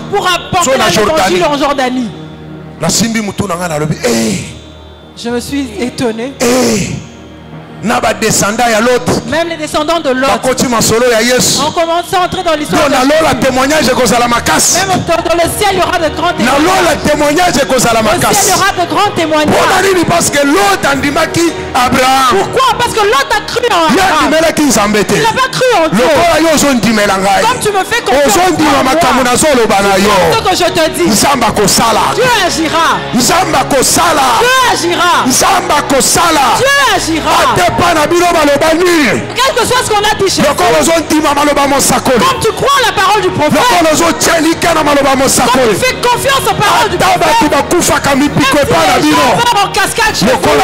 Pour apporter l'évangile en Jordanie. Je me suis étonné. Même les descendants de Lot ont commencé à entrer dans l'histoire. Même dans le ciel, il y aura de grands témoignages. Au ciel, il y aura de grands témoignages. Pourquoi? Parce que Lot a cru en Abraham. Il n'a pas cru en Dieu. Comme tu me fais confiance en moi, ce que je te dis, Dieu agira. Dieu agira. Dieu agira. Quel que soit ce qu'on a dit chez vous, comme tu crois la parole du prophète, comme tu fais confiance aux paroles du prophète, même si les gens meurent en cascade chez vous, comme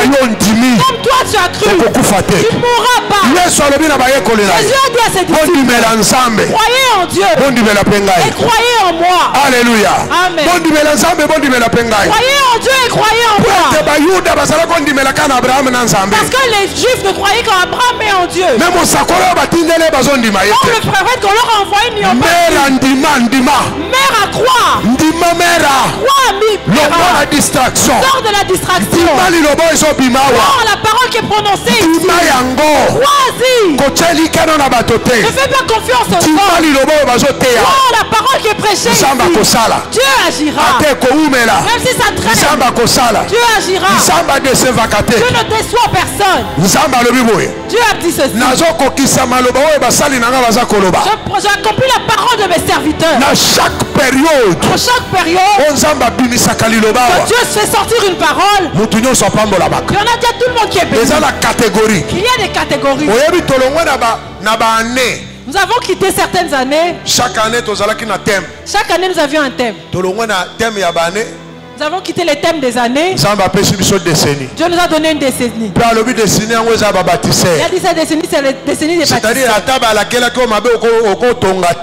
toi tu as cru, tu ne mourras pas. Jésus a dit à ses disciples, croyez en Dieu et croyez en moi. Alléluia. Amen. Croyez en Dieu et croyez en moi. Parce que les Juifs ne croyaient qu'en Abraham et en Dieu. Même le prophète qu'on leur a envoyé n'y a pas. Mère à croire. Croix, la distraction. Sors de la distraction. Crois la parole qui est prononcée ici. Crois-y. Ne fais pas confiance aux hommes. Crois la parole qui est prêchée ici. Dieu agira. Même si ça traîne, Dieu agira. Dieu ne déçoit personne. Dieu a dit ceci. J'ai accompli la parole de mes serviteurs. Dans chaque période, que Dieu fait sortir une parole. Il y en a déjà tout le monde qui est béni. Il y a des catégories. Nous avons quitté certaines années. Chaque année nous avions un thème. Nous avons quitté les thèmes des années. Dieu nous a donné une décennie. Il a dit cette décennie, c'est la décennie des bâtisseurs.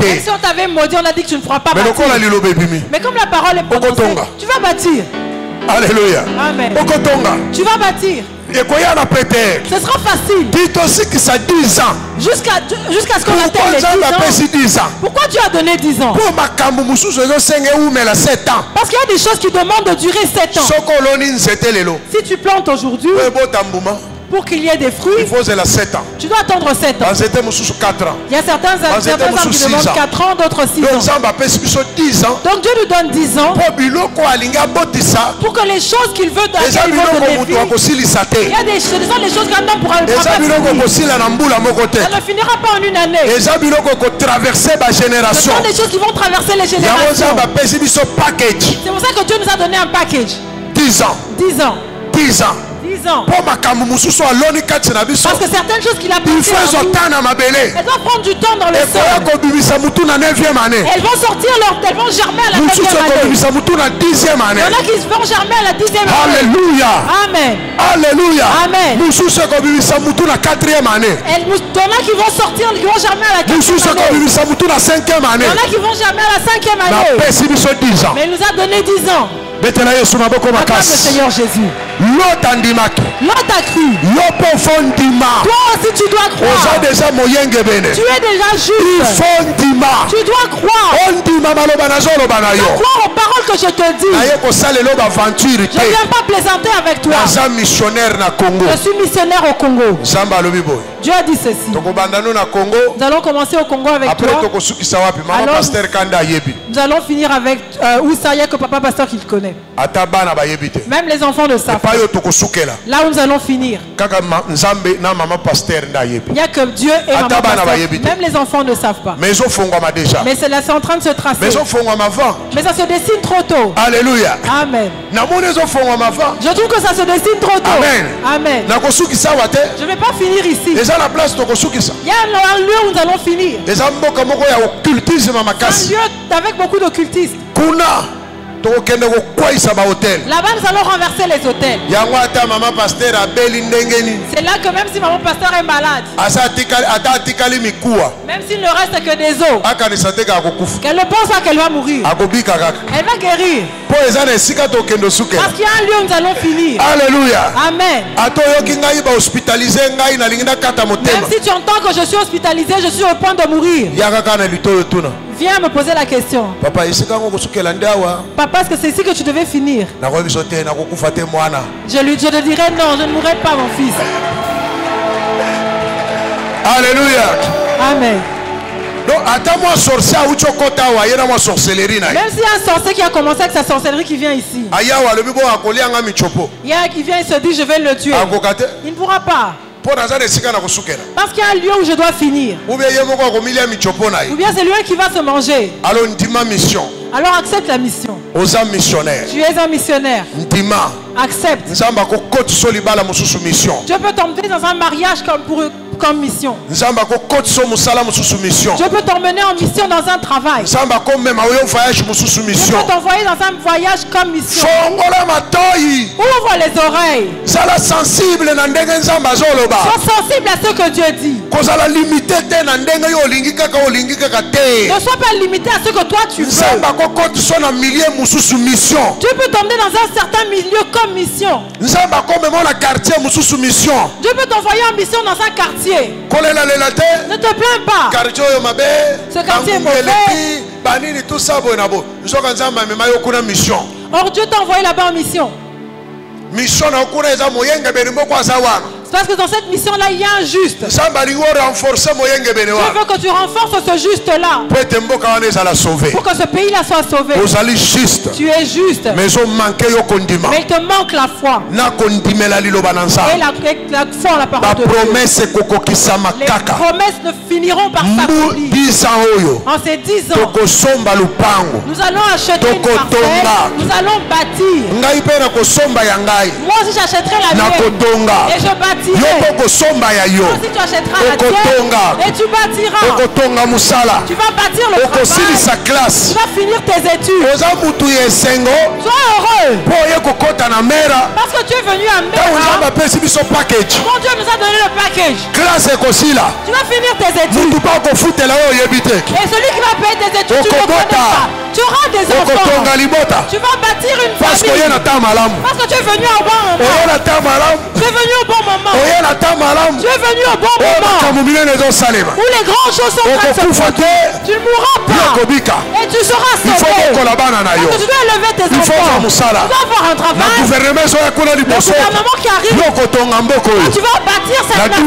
Et si on t'avait maudit, on a dit que tu ne feras pas bâtir. Mais comme la parole est prononcée, tu vas bâtir. Alléluia. Amen. Tu vas bâtir. Ce sera facile. Jusqu'à ce qu'on atteigne les 10 ans. Pourquoi Dieu a donné 10 ans? Parce qu'il y a des choses qui demandent de durer 7 ans. Si tu plantes aujourd'hui, pour qu'il y ait des fruits, tu dois attendre 7 ans. Il y a certains arbres qui demandent 4 ans, d'autres 6 ans. Donc Dieu nous donne 10 ans pour que les choses qu'il veut donner vie. Il y a des choses qu'un homme pourra ne pas finir. Ça ne finira pas en une année. Ce sont des choses qui vont traverser les générations. C'est pour ça que Dieu nous a donné un package. 10 ans. 10 ans. 10 ans. 10 ans. Parce que certaines choses qu'il a pensées, elles doivent prendre du temps dans le sol. Elles vont sortir, elles vont germer à la 9e année. Il y en a qui vont germer à la 10e année. Alléluia. Amen. Alléluia. Amen. Il y en a qui vont sortir, qui vont germer à la 4e année. Il y en a qui vont germer à la 5e année. Mais il nous a donné 10 ans. Acclame le Seigneur Jésus. L'autre a cru. Toi aussi tu dois croire. Tu es déjà juste. Tu dois croire. Croire aux paroles que je te dis. Je ne viens pas plaisanter avec toi. Je suis missionnaire au Congo. Dieu a dit ceci. Nous allons commencer au Congo avec toi. Alors, nous allons finir avec Oussaya, que papa pasteur qu'il connaît. Même les enfants ne savent pas. Là où nous allons finir, il n'y a que Dieu et maman pasteur. Même les enfants ne savent pas. Mais c'est en train de se tracer. Mais ça se dessine trop tôt. Alléluia. Amen. Je trouve que ça se dessine trop tôt. Amen. Amen. Je ne vais pas finir ici. Il y a un lieu où nous allons finir. Un lieu avec beaucoup d'occultistes. Là-bas, nous allons renverser les hôtels. C'est là que même si maman pasteur est malade, même s'il ne reste que des os, qu'elle ne pense pas qu'elle va mourir, elle va guérir. Parce qu'il y a un lieu où nous allons finir. Alléluia. Amen. Même si tu entends que je suis hospitalisé, je suis au point de mourir. Viens me poser la question. Papa, est-ce que c'est ici que tu devais finir? Je te dirais non, je ne mourrai pas, mon fils. Alléluia. Amen. Même s'il y a un sorcier qui a commencé avec sa sorcellerie qui vient ici, qui vient et se dit je vais le tuer, il ne pourra pas. Parce qu'il y a un lieu où je dois finir. Ou bien c'est lui qui va se manger. Alors accepte la mission. Tu es un missionnaire. Accepte. Dieu peut t'emmener dans un mariage comme mission. Dieu peut t'emmener en mission dans un travail. Dieu peut t'envoyer dans un voyage comme mission. Ouvre les oreilles. Sois sensible à ce que Dieu dit. Ne sois pas limité à ce que toi tu veux. Dieu peut t'emmener dans un certain milieu comme mission. Dieu peut t'envoyer en mission dans un quartier. Ne te plains pas. Ce quartier est mauvais. Or Dieu t'a envoyé là-bas en mission. C'est parce que dans cette mission-là, il y a un juste. Dieu veut que tu renforces ce juste-là. Pour que ce pays-là soit sauvé. Tu es juste. Mais il te manque la foi. Et la foi en la parole de Dieu. Les promesses ne finiront par s'accomplir. En ces 10 ans, nous allons acheter une parcelle. Nous allons bâtir. Moi aussi j'achèterai la mienne. Et je bâtirai. Toi aussi tu achèteras la tienne. Et tu bâtiras. Tu vas bâtir le travail. Tu vas finir tes études. Sois heureux. Parce que tu es venu à Mera. Mon Dieu nous a donné le package. Tu vas finir tes études. Et celui qui va payer tes études, tu ne le connais pas. Tu auras des enfants. Tu vas bâtir une famille. Parce que tu es venu au bon moment. Tu es venu au bon moment. Tu es venu au bon moment. Où les grandes choses sont en train de se produire. Tu ne mourras pas. Et tu seras sauvé. Parce que tu dois élever tes enfants. Tu dois avoir un travail. Le gouvernement qui arrive. Tu vas bâtir cette nation.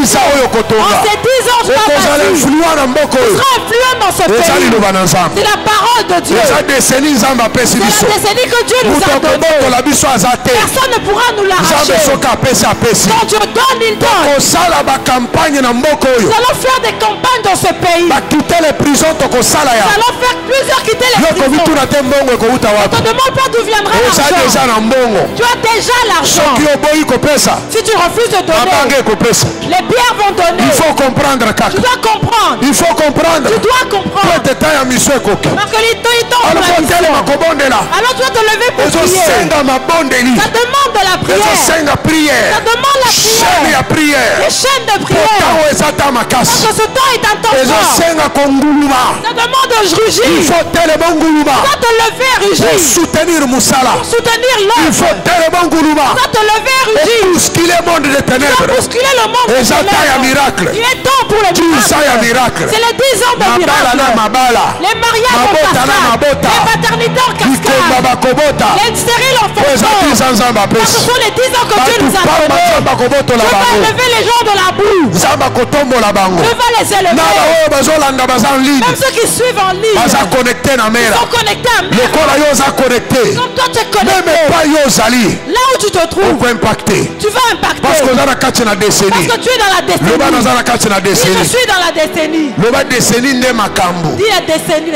En ces 10 ans, tu vas bâtir. Tu seras influent dans ce pays. C'est la parole de Dieu. C'est la décennie que Dieu nous a donnée. Personne ne pourra nous l'arracher. Quand Dieu donne, il donne. campagne na mboko yo. Nous allons faire des campagnes dans ce pays. Ba quitter les prisons to kosala ya. Nous allons faire plusieurs quitter les prisons. Yo ko bitu na te mbongo ko uta wapi. Ne te demande pas d'où viendra l'argent. Déjà na mbongo. Tu as déjà l'argent. Soki oboyi ko pesa. Si tu refuses de donner, les biens vont donner. Il faut comprendre kaka. Tu dois comprendre. Il faut comprendre. Tu dois comprendre. Parce que alors tu dois te lever pour prier. Ça demande de la prière. Ça demande la prière. Les chaînes de prière. Parce que ce temps est un temps fort. Ça demande de rugir. Il faut tu dois te lever et rugir. Pour soutenir Moussala. Pour soutenir l'œuvre. Il faut tu dois te lever et rugir. Et bousculer le monde des ténèbres. Tu dois bousculer le monde des ténèbres. Il est temps pour les miracles. C'est les 10 ans de miracles. Les mariages en cascade. Les paternités en cascade. Les stériles en fonction. Parce que ce sont les 10 ans que Dieu nous a donnés. Dieu va élever les gens de la boue. Dieu va les élever. Même ceux qui suivent en ligne. Ils sont connectés à mer. Comme toi tu es connecté. Là où tu te trouves, tu vas impacter. Parce que tu es dans la décennie. Oui, je suis dans la décennie. Dis la décennie.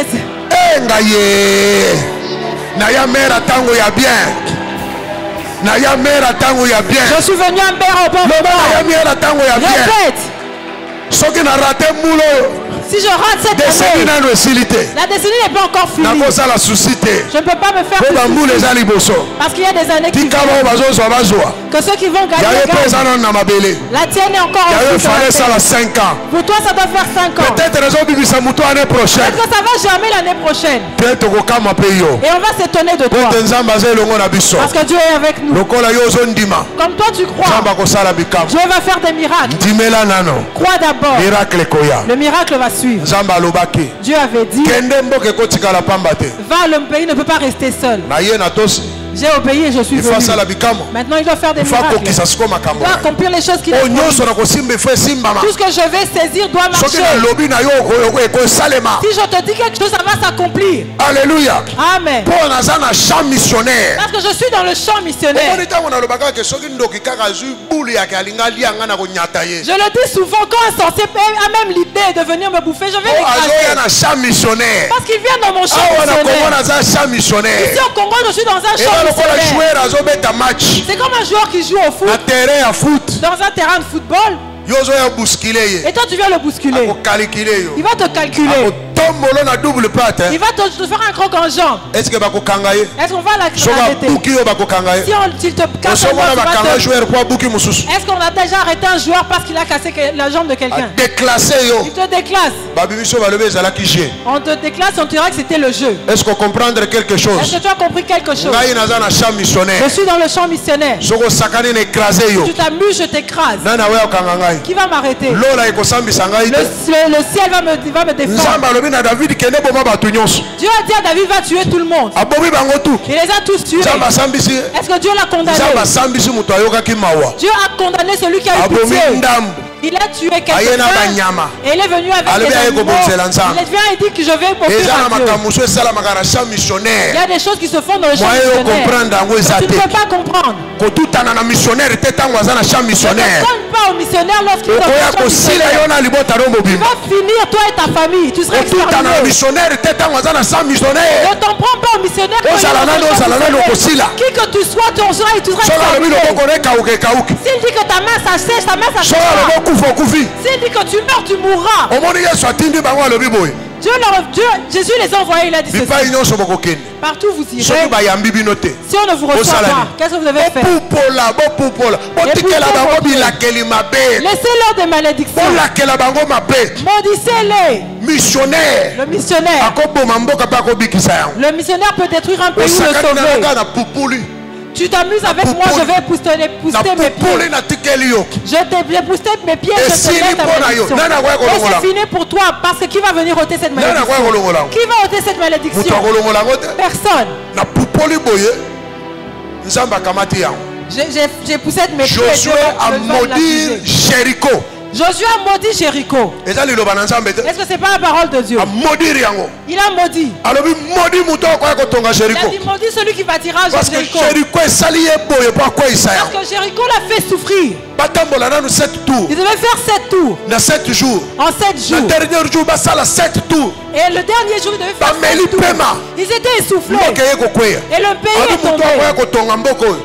Je suis venu à Mbera au bon moment. Répète. Si je rate cette année, la décennie n'est pas encore finie. Je ne peux pas me faire plus. Parce qu'il y a des années qui viennent. Que ceux qui vont gagner gagnent. La tienne est encore en train. Pour toi, ça doit faire 5 ans. Peut-être que ça va germer l'année prochaine. Et on va s'étonner de toi. Parce que Dieu est avec nous. Comme toi, tu crois. Dieu va faire des miracles. Crois d'abord. Le miracle va suivre. Dieu avait dit, va, le pays ne peut pas rester seul. J'ai obéi et je suis venu. Maintenant il doit faire des miracles. Il doit accomplir les choses qu'il a promis. Tout ce que je vais saisir doit marcher. Si je te dis quelque chose, ça va s'accomplir. Alléluia. Amen. Parce que je suis dans le champ missionnaire. Je le dis souvent, quand un sorcier a même l'idée de venir me bouffer, je vais l'écraser. Parce qu'il vient dans mon champ missionnaire. Ici au Congo, je suis dans un champ missionnaire. C'est comme un joueur qui joue au foot. Dans un terrain de football. Et toi tu viens le bousculer. Il va te calculer. Il va te faire un croc en jambe. Est-ce qu'on va l'arrêter? Si te casse est-ce qu'on a déjà arrêté un joueur parce qu'il a cassé la jambe de quelqu'un? Il te déclasse. On te déclasse, on te dira que c'était le jeu. Est-ce qu'on comprend quelque chose? Est-ce que tu as compris quelque chose? Je suis dans le champ missionnaire. Tu t'amuses, je t'écrase. Qui va m'arrêter? Le ciel va me défendre. Dieu a dit à David va tuer tout le monde. Il les a tous tués. Est-ce que Dieu l'a condamné? Dieu a condamné celui qui a eu pitié. Il a tué quelqu'un et il est venu avec des animaux. Il vient et dit que je vais pour Dieu. Il y a des choses qui se font dans le champ missionnaire. Tu ne peux pas comprendre. Ne donne pas au missionnaire lorsqu'il est dans le champ missionnaire. Tu vas finir toi et ta famille. Tu seras exterminé. Ne t'en prends pas au missionnaire. Qui que tu sois, tu seras exterminé. S'il dit que ta main s'assèche, ta main s'assèche. S'il dit que tu meurs, tu mourras. Jésus les a envoyés, il a dit ceci. Partout vous irez. Si on ne vous reçoit pas, qu'est-ce que vous devez faire? Laissez-leur des malédictions. Maudissez-les. Le missionnaire. Le missionnaire peut détruire un pays ou le sauver. Tu t'amuses avec moi, je vais pousser mes pieds. Je vais pousser mes pieds, je te laisse ta malédiction. Et c'est fini pour toi, parce que qui va venir ôter cette malédiction? Qui va ôter cette malédiction? Personne. J'ai poussé mes pieds. Josué a maudit Jéricho. Josué a maudit Jéricho. Est-ce que c'est pas la parole de Dieu? Il a maudit. Il a dit maudit celui qui bâtira Jéricho. Parce que Jéricho l'a fait souffrir. Ils devaient faire 7 tours. Dans 7 jours. En 7 jours. Le dernier jour, ça 7 tours. Et le dernier jour, ils devaient faire 7 tours. Ils étaient essoufflés. Et le pays est tombé.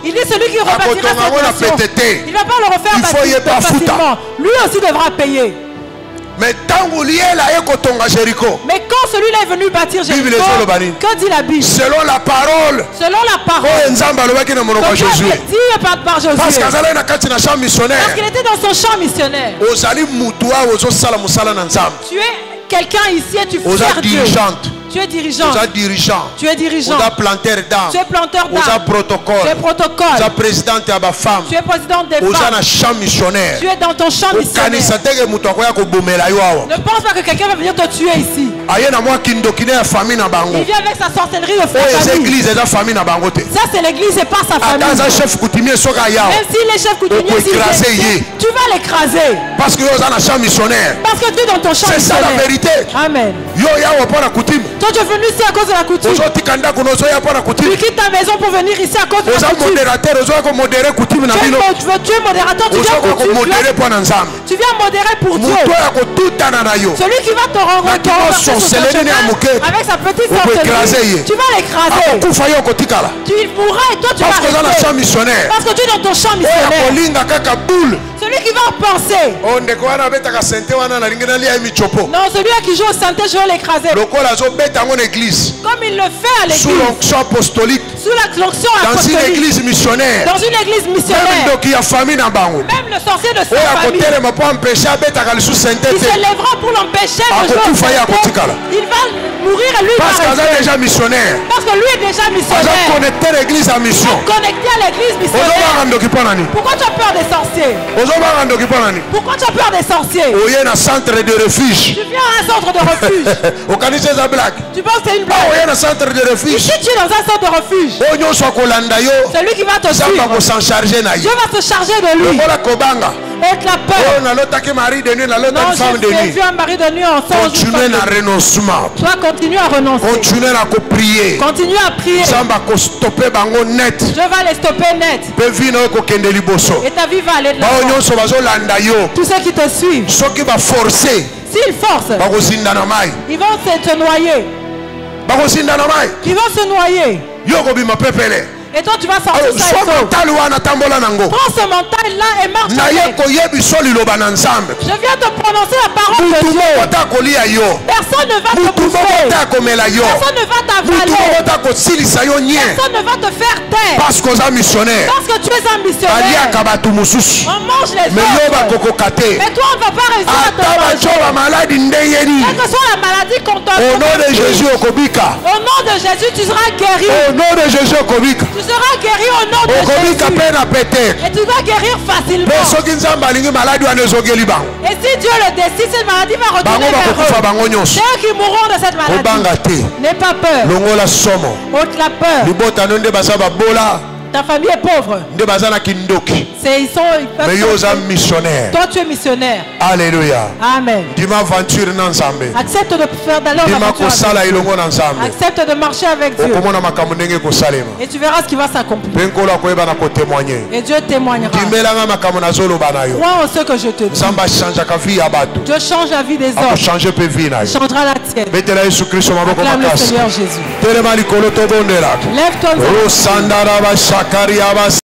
Il dit celui qui rebâtira cette nation, il ne va pas le refaire facilement. Lui aussi devra payer. Mais quand celui-là est venu bâtir Jéricho, que dit la Bible? Selon la parole. Selon la parole. Parce qu'il était dans son champ missionnaire. Tu es quelqu'un ici et tu fais Dieu. Tu es dirigeant. Tu es dirigeant. Tu es planteur d'âme. Tu es planteur d'âme. Tu es protocole. Tu es protocole. Tu es présidente de la femme. Tu es présidente des femmes. Tu es dans ton champ missionnaire. Ne pense pas que quelqu'un va venir te tuer ici. Il vient avec sa sorcellerie de famille. Ça c'est l'église et pas sa famille. Même si les chefs coutumiers tu vas l'écraser. Parce que tu es dans ton champ missionnaire. C'est ça la vérité. Amen. Toi tu es venu ici à cause de la coutume. Tu quittes ta maison pour venir ici à cause de la coutume. Tu es modérateur, tu viens modérer pour Dieu. Celui qui va te rendre avec sa petite sorcellerie, tu vas l'écraser. Tu mourras et toi tu vas rester. Parce que tu es dans ton champ missionnaire. Celui qui va penser. Non, celui qui joue au santé, je vais l'écraser. Comme il le fait à l'église. Sous l'onction apostolique. Dans une église missionnaire. Dans une église missionnaire. Même le sorcier de sa famille. Il se lèvera pour l'empêcher de jouer au santé. Il va mourir et lui parce qu'il est déjà missionnaire. Parce que lui est déjà missionnaire. Connecté à l'église à mission. Connecté à l'église missionnaire. Pourquoi tu as peur des sorciers? Pourquoi tu as peur des sorciers? Tu viens à un centre de refuge. Tu viens à un centre de refuge. Tu penses que c'est une blague? Ici tu es dans un centre de refuge. Celui qui va te suivre, Dieu va se charger de lui. Et la peur. Non, j'ai vu un mari de nuit ensemble. Continuez à renoncement. Toi, continue à renoncer. Continuez à prier. Continue à prier. Je vais les stopper net. Et ta vie va aller de l'avant. Tous ceux qui te suivent, s'ils forcent, ils vont se noyer. Ils vont se noyer. Et toi tu vas sortir ça et ça. Prends ce mental-là et marche avec. Je viens te prononcer la parole de Dieu. Personne ne va te bouffer. Personne ne va t'avaler. Personne ne va te faire taire. Parce que tu es un missionnaire. On mange les autres. Mais toi on ne va pas réussir à te manger. Quelle que soit la maladie qu'on te donne. Au nom de Jésus tu seras guéri. Tu seras guéri au nom de Jésus. Et tu dois guérir facilement. Et si Dieu le décide, cette maladie va retourner vers eux. Ceux qui mourront de cette maladie, n'aie pas peur. Ôte la peur. Ta famille est pauvre. Ils sont missionnaires. Toi tu es missionnaire. Alléluia. Amen. Accepte de faire d'aller en aventure. Accepte de marcher avec Dieu. Et tu verras ce qui va s'accomplir. Et Dieu témoignera. Crois en ce que je te dis. Dieu change la vie des hommes. Il changera la tienne. Acclame le Seigneur Jésus. Lève-toi.